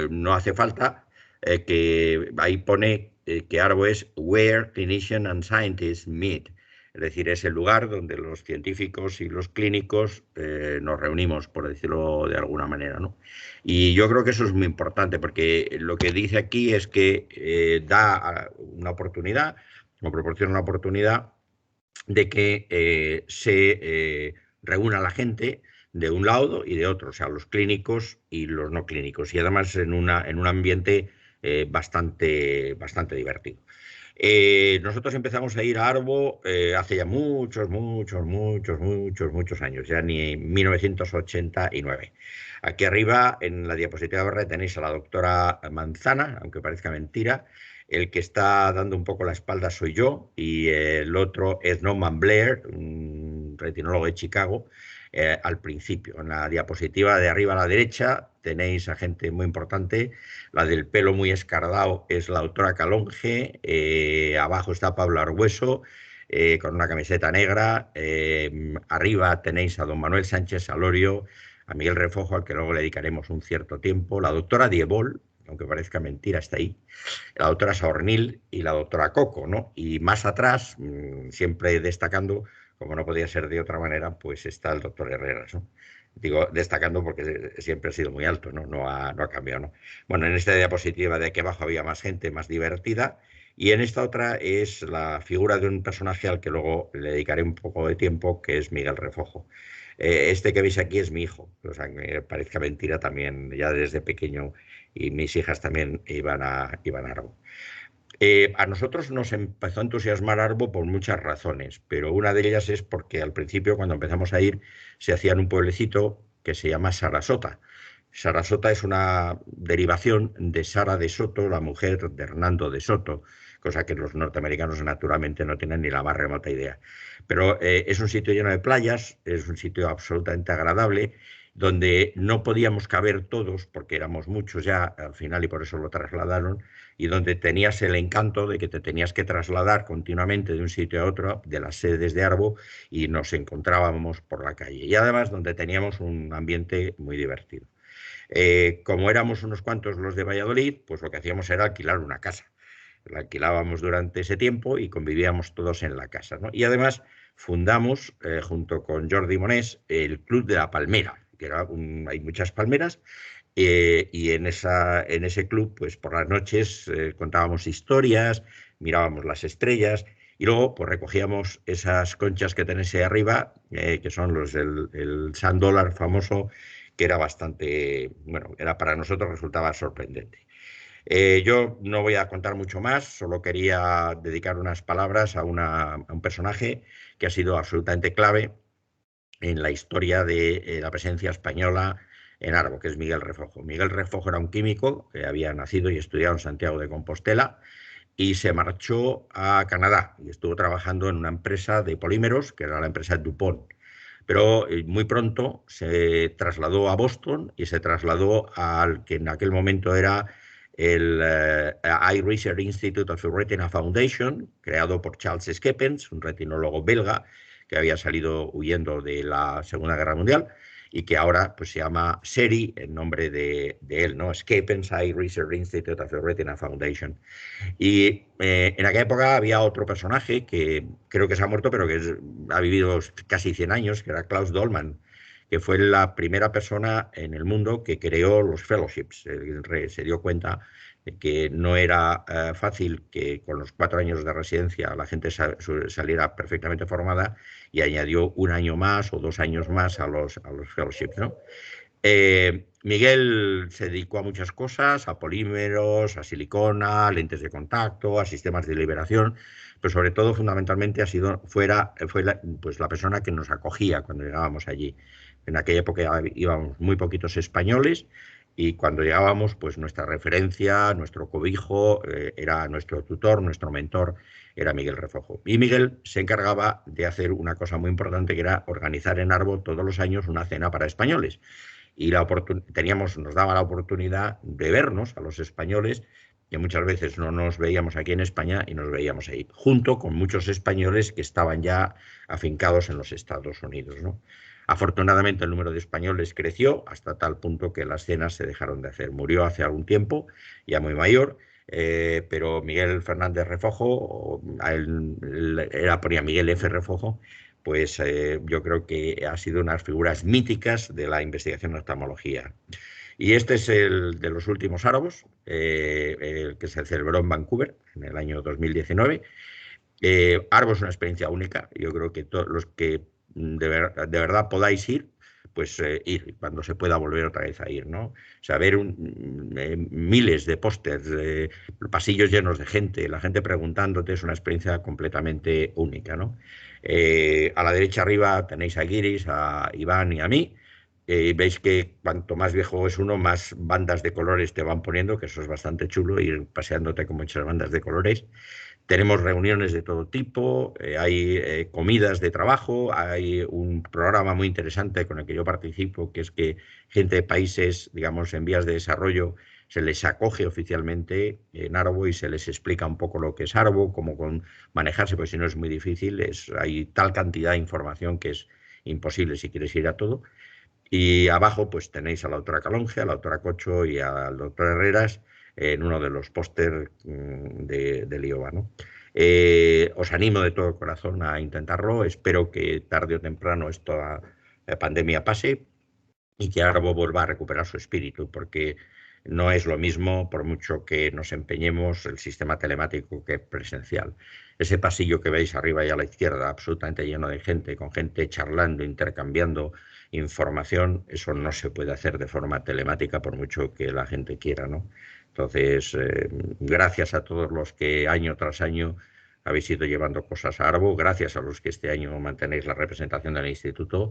no hace falta, que ahí pone que Arbo es Where Clinicians and Scientists Meet. Es decir, es el lugar donde los científicos y los clínicos nos reunimos, por decirlo de alguna manera, ¿no? Y yo creo que eso es muy importante, porque lo que dice aquí es que da una oportunidad, o proporciona una oportunidad de que se reúna la gente de un lado y de otro, o sea, los clínicos y los no clínicos, y además en un ambiente bastante divertido. Nosotros empezamos a ir a Arbo hace ya muchos años, ya ni en 1989. Aquí arriba, en la diapositiva verde, tenéis a la doctora Manzana, aunque parezca mentira. El que está dando un poco la espalda soy yo, y el otro es Norman Blair, un retinólogo de Chicago. Al principio, en la diapositiva de arriba a la derecha, tenéis a gente muy importante. La del pelo muy escardado es la doctora Calonge, abajo está Pablo Argüeso, con una camiseta negra, arriba tenéis a don Manuel Sánchez Salorio, a Miguel Refojo, al que luego le dedicaremos un cierto tiempo, la doctora Diebol, aunque parezca mentira, está ahí, la doctora Saornil y la doctora Coco, ¿no? Y más atrás, siempre destacando, como no podía ser de otra manera, pues está el doctor Herreras, ¿no? Digo, destacando porque siempre ha sido muy alto, ¿no? No ha cambiado, ¿no? Bueno, en esta diapositiva de aquí abajo había más gente, más divertida, y en esta otra es la figura de un personaje al que luego le dedicaré un poco de tiempo, que es Miguel Refojo. Este que veis aquí es mi hijo, o sea, que parezca mentira, también ya desde pequeño, y mis hijas también iban a Arbo. A nosotros nos empezó a entusiasmar Arbo por muchas razones, pero una de ellas es porque al principio, cuando empezamos a ir, se hacía en un pueblecito que se llama Sarasota. Sarasota es una derivación de Sara de Soto, la mujer de Hernando de Soto, cosa que los norteamericanos naturalmente no tienen ni la más remota idea. Pero es un sitio lleno de playas, es un sitio absolutamente agradable, donde no podíamos caber todos, porque éramos muchos ya al final y por eso lo trasladaron, y donde tenías el encanto de que te tenías que trasladar continuamente de un sitio a otro, de las sedes de Arbo, y nos encontrábamos por la calle. Y además donde teníamos un ambiente muy divertido. Como éramos unos cuantos los de Valladolid, pues lo que hacíamos era alquilar una casa. La alquilábamos durante ese tiempo y convivíamos todos en la casa, ¿no? Y además fundamos, junto con Jordi Monés, el Club de la Palmera, que era hay muchas palmeras, y en ese club, pues por las noches contábamos historias, mirábamos las estrellas y luego pues recogíamos esas conchas que tenéis ahí arriba, que son el sand dollar famoso, que era bastante, bueno, para nosotros resultaba sorprendente. Yo no voy a contar mucho más, solo quería dedicar unas palabras a un personaje que ha sido absolutamente clave en la historia de la presencia española en Arbo, que es Miguel Refojo. Miguel Refojo era un químico que había nacido y estudiado en Santiago de Compostela y se marchó a Canadá y estuvo trabajando en una empresa de polímeros, que era la empresa DuPont. Pero muy pronto se trasladó a Boston y se trasladó al que en aquel momento era el Eye Research Institute of the Retina Foundation, creado por Charles Schepens, un retinólogo belga que había salido huyendo de la Segunda Guerra Mundial y que ahora pues, se llama SERI, en nombre de él, ¿no? Schepens Eye Research Institute of the Retina Foundation. Y en aquella época había otro personaje que creo que se ha muerto, pero que ha vivido casi 100 años, que era Klaus Dollmann, que fue la primera persona en el mundo que creó los fellowships. Se dio cuenta de que no era fácil que con los 4 años de residencia la gente saliera perfectamente formada y añadió 1 año más o 2 años más a los fellowships, ¿no? Miguel se dedicó a muchas cosas, a polímeros, a silicona, lentes de contacto, a sistemas de liberación, pero sobre todo, fundamentalmente, fue la persona que nos acogía cuando llegábamos allí. En aquella época íbamos muy poquitos españoles y cuando llegábamos, pues nuestra referencia, nuestro cobijo, era nuestro tutor, nuestro mentor, era Miguel Refojo. Y Miguel se encargaba de hacer una cosa muy importante, que era organizar en Arbo todos los años una cena para españoles. Y nos daba la oportunidad de vernos a los españoles, que muchas veces no nos veíamos aquí en España y nos veíamos ahí, junto con muchos españoles que estaban ya afincados en los Estados Unidos, ¿no? Afortunadamente el número de españoles creció hasta tal punto que las cenas se dejaron de hacer. Murió hace algún tiempo, ya muy mayor, pero Miguel Fernández Refojo, ponía Miguel F. Refojo, pues yo creo que ha sido unas figuras míticas de la investigación en oftalmología. Y este es el de los últimos Arbos, que se celebró en Vancouver en el año 2019. Arbo es una experiencia única. Yo creo que todos los que de verdad podáis ir, pues ir cuando se pueda volver otra vez a ir, ¿no? O sea, ver miles de pósters, pasillos llenos de gente, la gente preguntándote, es una experiencia completamente única, ¿no? A la derecha arriba tenéis a Guiris, a Iván y a mí. Veis que cuanto más viejo es uno, más bandas de colores te van poniendo, que eso es bastante chulo, ir paseándote con muchas bandas de colores. Tenemos reuniones de todo tipo, hay comidas de trabajo, hay un programa muy interesante con el que yo participo, que es que gente de países, digamos, en vías de desarrollo, se les acoge oficialmente en Arbo y se les explica un poco lo que es Arbo, cómo manejarse, porque si no es muy difícil, hay tal cantidad de información que es imposible si quieres ir a todo. Y abajo pues tenéis a la doctora Calonge, a la doctora Cocho y al doctor Herreras en uno de los póster del IOBA, ¿no? Os animo de todo corazón a intentarlo. Espero que tarde o temprano esta pandemia pase y que Arbo vuelva a recuperar su espíritu, porque no es lo mismo, por mucho que nos empeñemos, el sistema telemático que presencial. Ese pasillo que veis arriba y a la izquierda, absolutamente lleno de gente, con gente charlando, intercambiando información, eso no se puede hacer de forma telemática, por mucho que la gente quiera, ¿no? Entonces, gracias a todos los que año tras año habéis ido llevando cosas a Arbo, gracias a los que este año mantenéis la representación del instituto,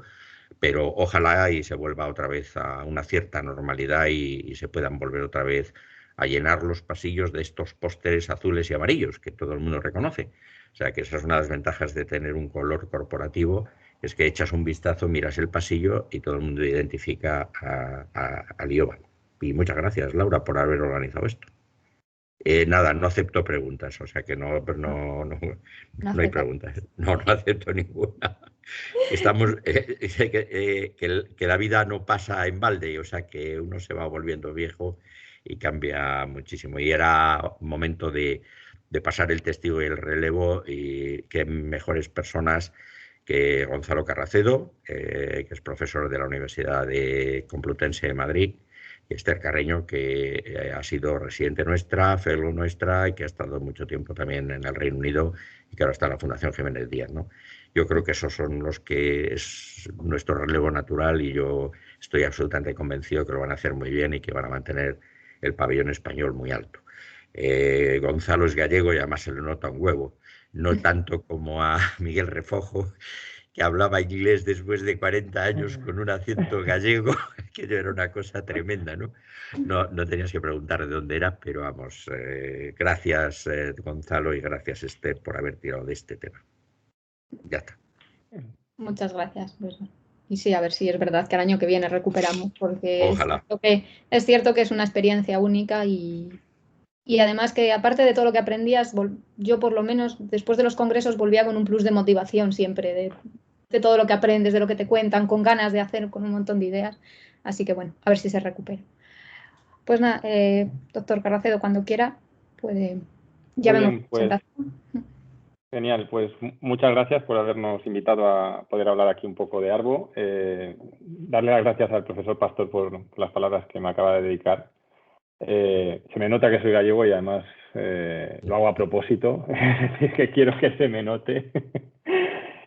pero ojalá y se vuelva otra vez a una cierta normalidad y se puedan volver otra vez a llenar los pasillos de estos pósteres azules y amarillos que todo el mundo reconoce. O sea que esa es una de las ventajas de tener un color corporativo, es que echas un vistazo, miras el pasillo y todo el mundo identifica al IOBA. Y muchas gracias, Laura, por haber organizado esto. Nada, no acepto preguntas, o sea que no hay preguntas. No acepto ninguna. Estamos, que la vida no pasa en balde, o sea que uno se va volviendo viejo y cambia muchísimo. Y era momento de pasar el testigo y el relevo, y que mejores personas que Gonzalo Carracedo, que es profesor de la Universidad Complutense de Madrid, y Esther Carreño, que ha sido residente nuestra, fellow nuestra, y que ha estado mucho tiempo también en el Reino Unido y que ahora está en la Fundación Jiménez Díaz, ¿no? Yo creo que esos son los que es nuestro relevo natural, y yo estoy absolutamente convencido que lo van a hacer muy bien y que van a mantener el pabellón español muy alto. Gonzalo es gallego y además se le nota un huevo, no tanto como a Miguel Refojo, que hablaba inglés después de 40 años con un acento gallego, que era una cosa tremenda, ¿no? No tenías que preguntar de dónde era, pero vamos, gracias Gonzalo y gracias Esther por haber tirado de este tema. Ya está. Muchas gracias. Pues, y sí, a ver si es verdad que el año que viene recuperamos, porque Ojalá. es cierto que es una experiencia única, y además que aparte de todo lo que aprendías, yo por lo menos después de los congresos volvía con un plus de motivación siempre, de todo lo que aprendes, de lo que te cuentan, con ganas de hacer, con un montón de ideas. Así que bueno, a ver si se recupera. Pues nada, doctor Carracedo, cuando quiera, puede... Ya vemos la presentación. Genial, pues muchas gracias por habernos invitado a poder hablar aquí un poco de Arbo. Darle las gracias al profesor Pastor por las palabras que me acaba de dedicar. Se me nota que soy gallego y además lo hago a propósito, es decir, que quiero que se me note.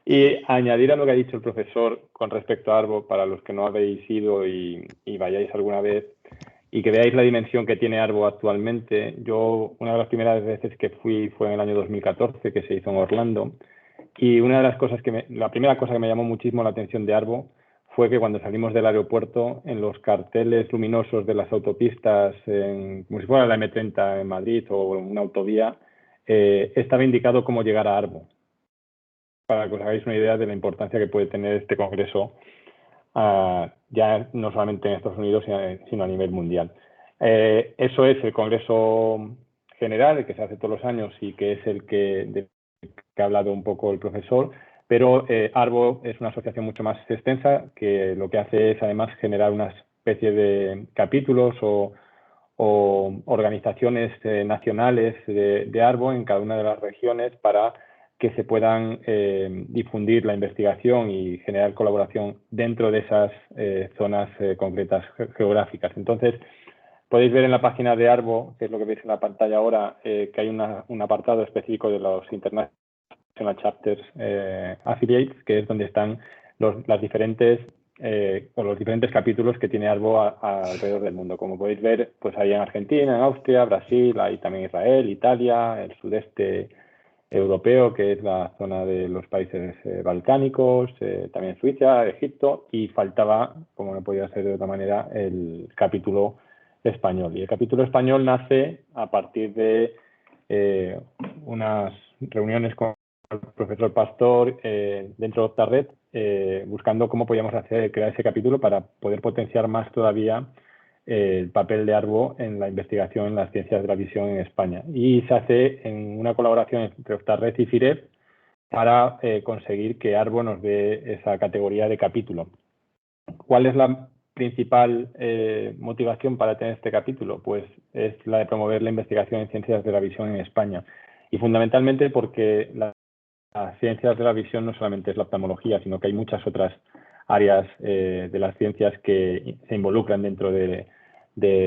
Y añadir a lo que ha dicho el profesor con respecto a Arbo, para los que no habéis ido y vayáis alguna vez, y que veáis la dimensión que tiene Arbo actualmente. Yo, una de las primeras veces que fui fue en el año 2014, que se hizo en Orlando, y una de las cosas la primera cosa que me llamó muchísimo la atención de Arbo fue que cuando salimos del aeropuerto, en los carteles luminosos de las autopistas, como si fuera la M30 en Madrid o una autovía, estaba indicado cómo llegar a Arbo, para que os hagáis una idea de la importancia que puede tener este congreso, ya no solamente en Estados Unidos, sino a nivel mundial. Eso es el Congreso General, el que se hace todos los años y que es el que ha hablado un poco el profesor, pero Arbo es una asociación mucho más extensa, que lo que hace es además generar una especie de capítulos o organizaciones nacionales de Arbo en cada una de las regiones, para que se puedan difundir la investigación y generar colaboración dentro de esas zonas concretas geográficas. Entonces, podéis ver en la página de Arbo, que es lo que veis en la pantalla ahora, que hay un apartado específico de los International Chapters Affiliates, que es donde están los diferentes capítulos que tiene Arbo alrededor del mundo. Como podéis ver, pues hay en Argentina, en Austria, Brasil, hay también Israel, Italia, el sudeste europeo, que es la zona de los países balcánicos, también Suiza, Egipto, y faltaba, como no podía ser de otra manera, el capítulo español. Y el capítulo español nace a partir de unas reuniones con el profesor Pastor dentro de Octarred, buscando cómo podíamos crear ese capítulo para poder potenciar más todavía el papel de Arbo en la investigación en las ciencias de la visión en España. Y se hace en una colaboración entre Octarred y FIREP para conseguir que Arbo nos dé esa categoría de capítulo. ¿Cuál es la principal motivación para tener este capítulo? Pues es la de promover la investigación en ciencias de la visión en España. Y fundamentalmente porque las ciencias de la visión no solamente es la oftalmología, sino que hay muchas otras áreas de las ciencias que se involucran dentro de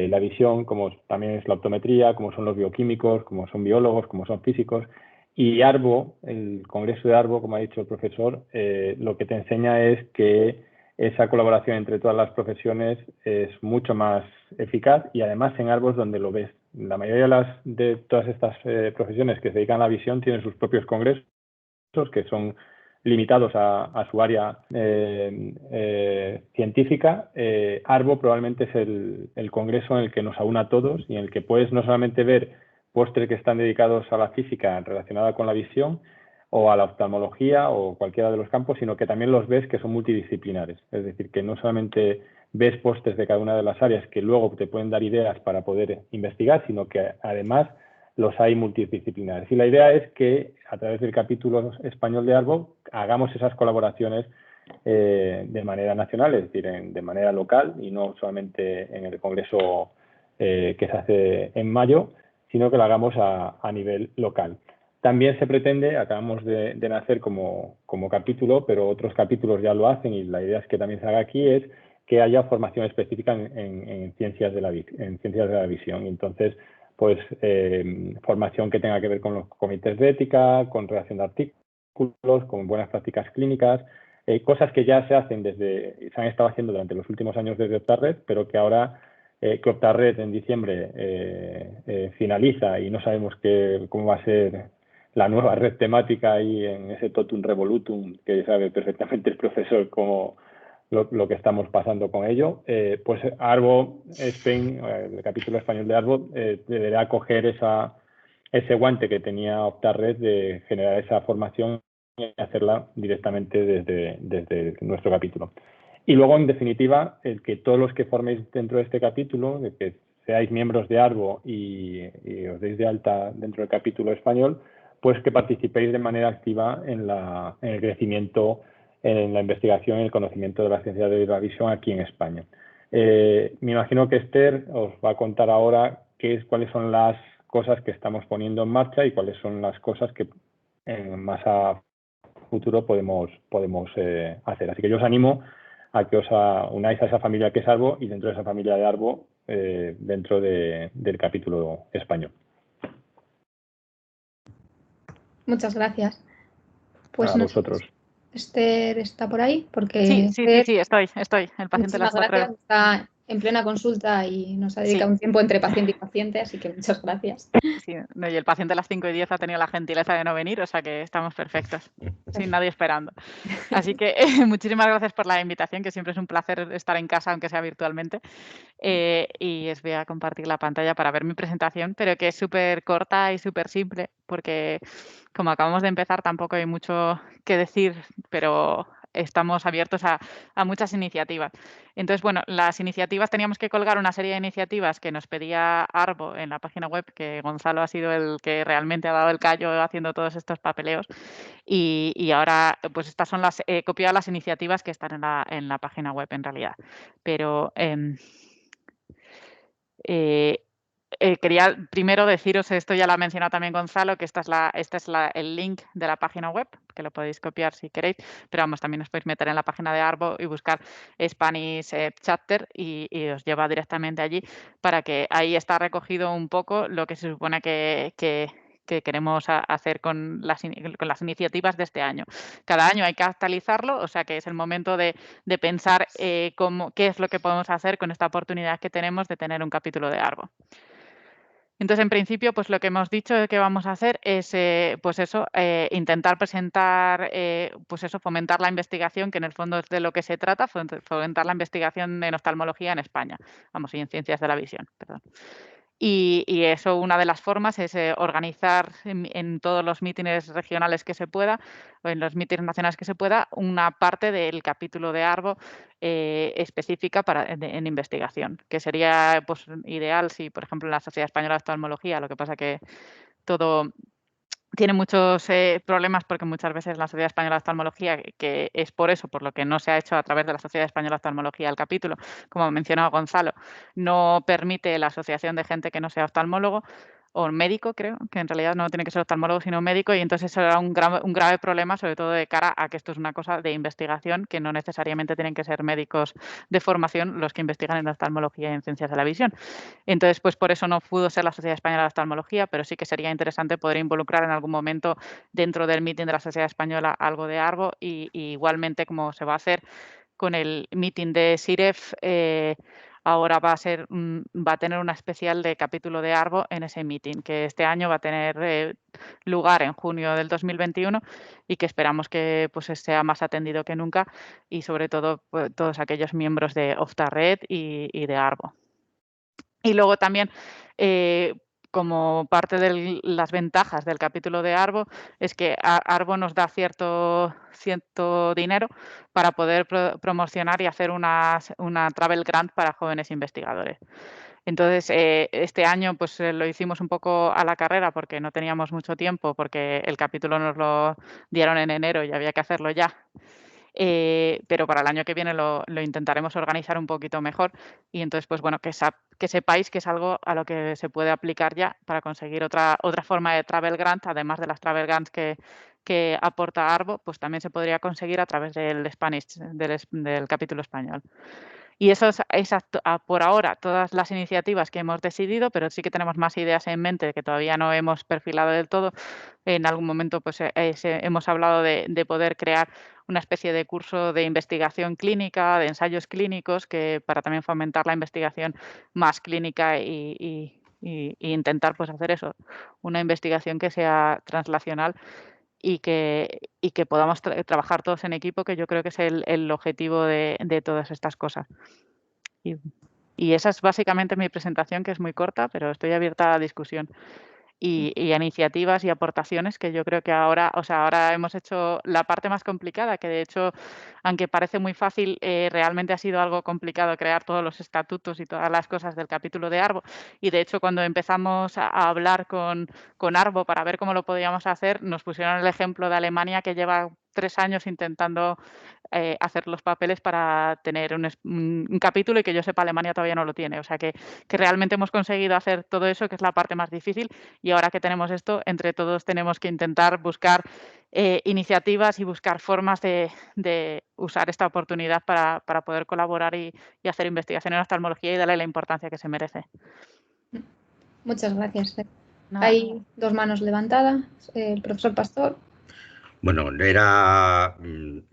la visión, como también es la optometría, como son los bioquímicos, como son biólogos, como son físicos. Y Arbo, el Congreso de Arbo, como ha dicho el profesor, lo que te enseña es que esa colaboración entre todas las profesiones es mucho más eficaz, y además en Arbo es donde lo ves. La mayoría de todas estas profesiones que se dedican a la visión tienen sus propios congresos, que son limitados a su área científica. Arbo probablemente es el congreso en el que nos aúna a todos y en el que puedes no solamente ver pósteres que están dedicados a la física relacionada con la visión o a la oftalmología o cualquiera de los campos, sino que también los ves que son multidisciplinares. Es decir, que no solamente ves pósters de cada una de las áreas que luego te pueden dar ideas para poder investigar, sino que además los hay multidisciplinares. Y la idea es que a través del capítulo español de ARVO hagamos esas colaboraciones de manera nacional, es decir, de manera local y no solamente en el congreso que se hace en mayo, sino que lo hagamos a nivel local. También se pretende, acabamos de nacer como capítulo, pero otros capítulos ya lo hacen y la idea es que también se haga aquí, es que haya formación específica en ciencias de la visión. Y entonces, pues formación que tenga que ver con los comités de ética, con redacción de artículos, con buenas prácticas clínicas, cosas que ya se hacen se han estado haciendo durante los últimos años desde Optarred, pero que ahora que Optarred en diciembre finaliza y no sabemos cómo va a ser la nueva red temática ahí en ese totum revolutum, que sabe perfectamente el profesor cómo lo que estamos pasando con ello, pues ARVO Spain, el capítulo español de ARVO, deberá coger ese guante que tenía Optarred de generar esa formación y hacerla directamente desde nuestro capítulo. Y luego, en definitiva, el que todos los que forméis dentro de este capítulo, de que seáis miembros de ARVO y os deis de alta dentro del capítulo español, pues que participéis de manera activa en el crecimiento, en la investigación y el conocimiento de la ciencia de la visión aquí en España. Me imagino que Esther os va a contar ahora cuáles son las cosas que estamos poniendo en marcha y cuáles son las cosas que más a futuro podemos hacer. Así que yo os animo a que os unáis a esa familia que es ARVO y dentro de esa familia de ARVO, dentro del capítulo español. Muchas gracias. Pues a vosotros. Esther está por ahí porque Sí, estoy. El paciente las 4 gracias, está en plena consulta y nos ha dedicado un tiempo entre paciente y paciente, así que muchas gracias. Sí, no, y el paciente a las 5:10 ha tenido la gentileza de no venir, o sea que estamos perfectos, sin nadie esperando. Así que muchísimas gracias por la invitación, que siempre es un placer estar en casa, aunque sea virtualmente. Y os voy a compartir la pantalla para ver mi presentación, pero que es súper corta y súper simple, porque como acabamos de empezar tampoco hay mucho que decir, pero estamos abiertos a muchas iniciativas. Entonces, bueno, las iniciativas, teníamos que colgar una serie de iniciativas que nos pedía ARVO en la página web, que Gonzalo ha sido el que realmente ha dado el callo haciendo todos estos papeleos. Y ahora, pues estas son he copiado las iniciativas que están en la página web en realidad. Pero quería primero deciros, esto ya lo ha mencionado también Gonzalo, que este es el link de la página web, que lo podéis copiar si queréis, pero vamos, también os podéis meter en la página de ARVO y buscar Spanish Chapter y os lleva directamente allí, para que ahí está recogido un poco lo que se supone que queremos hacer con las iniciativas de este año. Cada año hay que actualizarlo, o sea que es el momento de pensar qué es lo que podemos hacer con esta oportunidad que tenemos de tener un capítulo de ARVO. Entonces, en principio, pues lo que hemos dicho que vamos a hacer es, pues eso, intentar presentar, pues eso, fomentar la investigación, que en el fondo es de lo que se trata, fomentar la investigación en oftalmología en España, vamos, y en ciencias de la visión, perdón. Y eso, una de las formas es organizar en todos los mítines regionales que se pueda, o en los mítines nacionales que se pueda, una parte del capítulo de ARVO específica en investigación, que sería pues, ideal si, por ejemplo, en la Sociedad Española de Oftalmología, lo que pasa que todo tiene muchos problemas, porque muchas veces la Sociedad Española de Oftalmología, que es por eso, por lo que no se ha hecho a través de la Sociedad Española de Oftalmología el capítulo, como ha mencionado Gonzalo, no permite la asociación de gente que no sea oftalmólogo o médico, creo, que en realidad no tiene que ser oftalmólogo sino médico, y entonces eso era un grave problema, sobre todo de cara a que esto es una cosa de investigación, que no necesariamente tienen que ser médicos de formación los que investigan en oftalmología y en ciencias de la visión. Entonces, pues por eso no pudo ser la Sociedad Española de Oftalmología, pero sí que sería interesante poder involucrar en algún momento dentro del meeting de la Sociedad Española algo de ARVO, y igualmente, como se va a hacer con el meeting de SIREF, ahora va a tener una especial de capítulo de ARVO en ese meeting, que este año va a tener lugar en junio del 2021 y que esperamos que pues, sea más atendido que nunca, y sobre todo pues, todos aquellos miembros de Optarred y de ARVO. Y luego también, como parte de las ventajas del capítulo de ARVO, es que ARVO nos da cierto dinero para poder promocionar y hacer una Travel Grant para jóvenes investigadores. Entonces, este año pues lo hicimos un poco a la carrera porque no teníamos mucho tiempo, porque el capítulo nos lo dieron en enero y había que hacerlo ya. Pero para el año que viene lo intentaremos organizar un poquito mejor y entonces, pues bueno, que sepáis que es algo a lo que se puede aplicar ya para conseguir otra forma de Travel Grant, además de las Travel Grants que aporta Arbo, pues también se podría conseguir a través del Spanish, del capítulo español. Y eso es por ahora todas las iniciativas que hemos decidido, pero sí que tenemos más ideas en mente que todavía no hemos perfilado del todo. En algún momento pues hemos hablado de poder crear una especie de curso de investigación clínica, de ensayos clínicos, que para también fomentar la investigación más clínica y intentar pues hacer eso, una investigación que sea translacional y que podamos trabajar todos en equipo, que yo creo que es el objetivo de todas estas cosas. Y esa es básicamente mi presentación, que es muy corta, pero estoy abierta a la discusión y a iniciativas y aportaciones que yo creo que ahora hemos hecho la parte más complicada, que de hecho, aunque parece muy fácil, realmente ha sido algo complicado crear todos los estatutos y todas las cosas del capítulo de Arbo. Y de hecho, cuando empezamos a hablar con Arbo para ver cómo lo podíamos hacer, nos pusieron el ejemplo de Alemania, que lleva 3 años intentando hacer los papeles para tener un capítulo y que yo sepa Alemania todavía no lo tiene. O sea que realmente hemos conseguido hacer todo eso, que es la parte más difícil, y ahora que tenemos esto, entre todos tenemos que intentar buscar iniciativas y buscar formas de usar esta oportunidad para poder colaborar y hacer investigación en oftalmología y darle la importancia que se merece. Muchas gracias. Hay 2 manos levantadas. El profesor Pastor. Bueno, era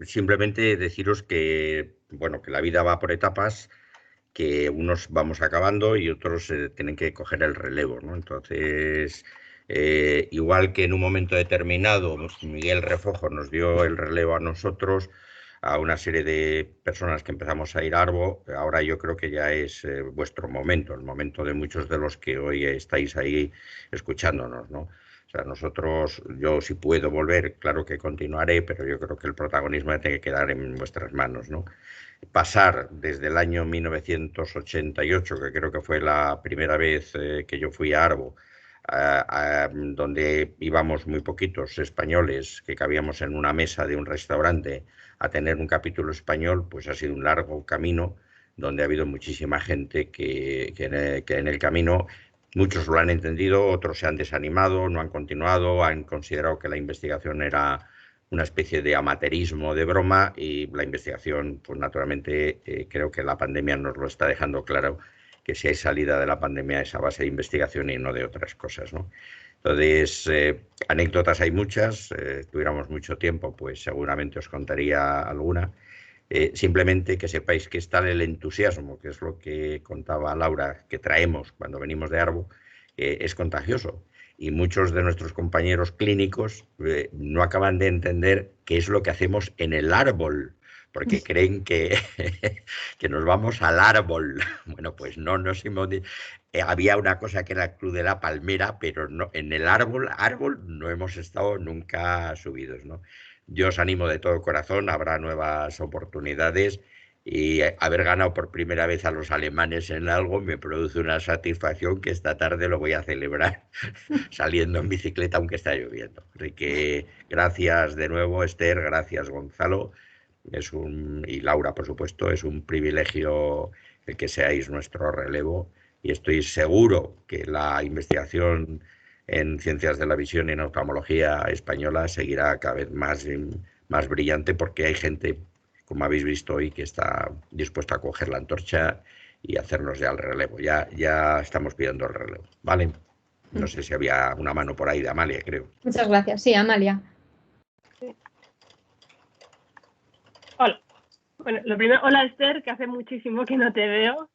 simplemente deciros que, bueno, que la vida va por etapas, que unos vamos acabando y otros tienen que coger el relevo, ¿no? Entonces, igual que en un momento determinado Miguel Refojo nos dio el relevo a nosotros, a una serie de personas que empezamos a ir a Arbo, ahora yo creo que ya es vuestro momento, el momento de muchos de los que hoy estáis ahí escuchándonos, ¿no? O sea, nosotros, yo si puedo volver, claro que continuaré, pero yo creo que el protagonismo tiene que quedar en vuestras manos, ¿no? Pasar desde el año 1988, que creo que fue la primera vez que yo fui a Arbo, donde íbamos muy poquitos españoles, que cabíamos en una mesa de un restaurante, a tener un capítulo español, pues ha sido un largo camino, donde ha habido muchísima gente que en el camino, muchos lo han entendido, otros se han desanimado, no han continuado, han considerado que la investigación era una especie de amateurismo, de broma, y la investigación, pues naturalmente, creo que la pandemia nos lo está dejando claro, que si hay salida de la pandemia es a base de investigación y no de otras cosas, ¿no? Entonces, anécdotas hay muchas, tuviéramos mucho tiempo, pues seguramente os contaría alguna. Simplemente que sepáis que está el entusiasmo, que es lo que contaba Laura, que traemos cuando venimos de Arbo, es contagioso. Y muchos de nuestros compañeros clínicos no acaban de entender qué es lo que hacemos en el árbol, porque creen que nos vamos al árbol. Bueno, pues no nos hemos... había una cosa que era el Club de la Palmera, pero no, en el árbol no hemos estado nunca subidos, ¿no? Yo os animo de todo corazón, habrá nuevas oportunidades y haber ganado por primera vez a los alemanes en algo me produce una satisfacción que esta tarde lo voy a celebrar saliendo en bicicleta aunque está lloviendo. Así que gracias de nuevo, Esther, gracias Gonzalo, y Laura, por supuesto, es un privilegio el que seáis nuestro relevo y estoy seguro que la investigación en ciencias de la visión y en oftalmología española seguirá cada vez más brillante porque hay gente, como habéis visto hoy, que está dispuesta a coger la antorcha y hacernos ya el relevo. Ya estamos pidiendo el relevo, ¿vale? No sé si había una mano por ahí de Amalia, creo. Muchas gracias. Sí, Amalia. Hola. Bueno, lo primero, hola Esther, que hace muchísimo que no te veo.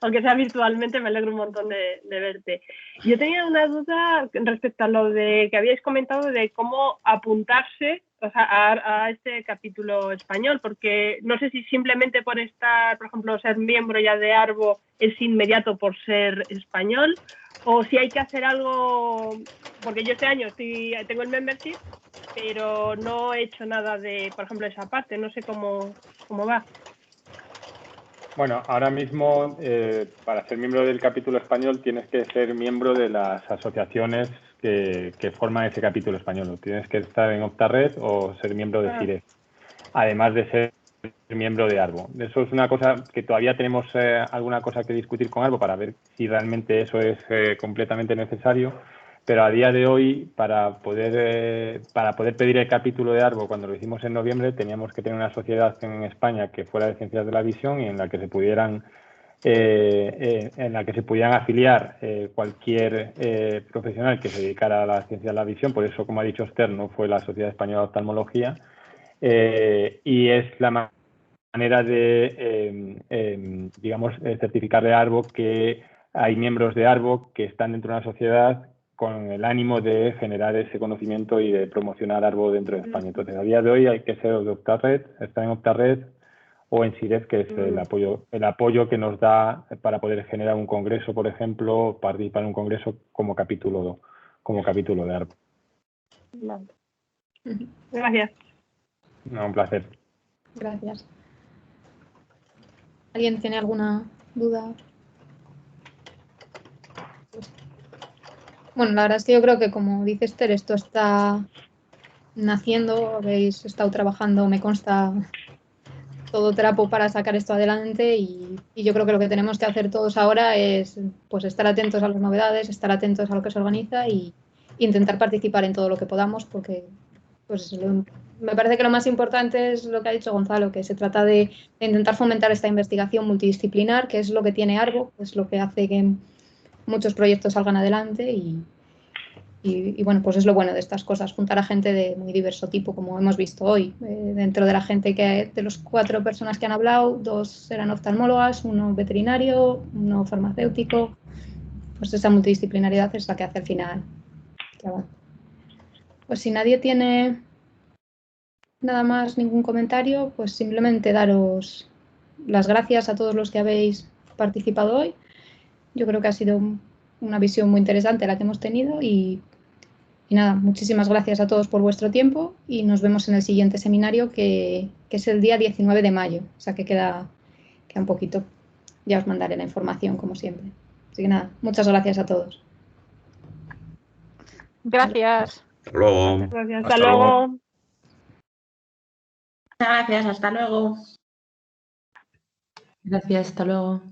Aunque sea virtualmente, me alegro un montón de verte. Yo tenía una duda respecto a lo que habíais comentado de cómo apuntarse, o sea, a este capítulo español, porque no sé si simplemente por estar, por ejemplo, ser miembro ya de Arbo es inmediato por ser español, o si hay que hacer algo, porque yo este año tengo el membership, pero no he hecho nada de, por ejemplo, esa parte, no sé cómo va. Bueno, ahora mismo para ser miembro del capítulo español tienes que ser miembro de las asociaciones que forman ese capítulo español. Tienes que estar en Optared o ser miembro de CIRES, además de ser miembro de Arbo. Eso es una cosa que todavía tenemos alguna cosa que discutir con Arbo para ver si realmente eso es completamente necesario. Pero a día de hoy, para poder pedir el capítulo de Arbo, cuando lo hicimos en noviembre, teníamos que tener una sociedad en España que fuera de Ciencias de la Visión y en la que se pudieran afiliar cualquier profesional que se dedicara a la ciencia de la visión. Por eso, como ha dicho Esther, no fue la Sociedad Española de Oftalmología. Y es la manera de, digamos, certificar de Arbo que hay miembros de Arbo que están dentro de una sociedad con el ánimo de generar ese conocimiento y de promocionar Arbo dentro de España. Entonces, a día de hoy hay que ser de Optared, estar en Optared o en CIRES, que es el apoyo que nos da para poder generar un congreso, por ejemplo, participar en un congreso como capítulo de Arbo. Vale. Gracias. No, un placer. Gracias. ¿Alguien tiene alguna duda? Bueno, la verdad es que yo creo que, como dice Esther, esto está naciendo, habéis estado trabajando, me consta, todo trapo para sacar esto adelante y yo creo que lo que tenemos que hacer todos ahora es pues estar atentos a las novedades, estar atentos a lo que se organiza y intentar participar en todo lo que podamos, porque pues me parece que lo más importante es lo que ha dicho Gonzalo, que se trata de intentar fomentar esta investigación multidisciplinar, que es lo que tiene Arbo, es lo que hace que muchos proyectos salgan adelante y bueno, pues es lo bueno de estas cosas, juntar a gente de muy diverso tipo, como hemos visto hoy. Dentro de la gente de los 4 personas que han hablado, 2 eran oftalmólogas, 1 veterinario, 1 farmacéutico. Pues esa multidisciplinariedad es la que hace al final. Pues si nadie tiene nada más, ningún comentario, pues simplemente daros las gracias a todos los que habéis participado hoy. Yo creo que ha sido una visión muy interesante la que hemos tenido y nada, muchísimas gracias a todos por vuestro tiempo y nos vemos en el siguiente seminario que es el día 19 de mayo, o sea que queda un poquito. Ya os mandaré la información como siempre. Así que nada, muchas gracias a todos. Gracias. Hasta luego. Gracias. Hasta luego. Gracias, hasta luego. Gracias, hasta luego.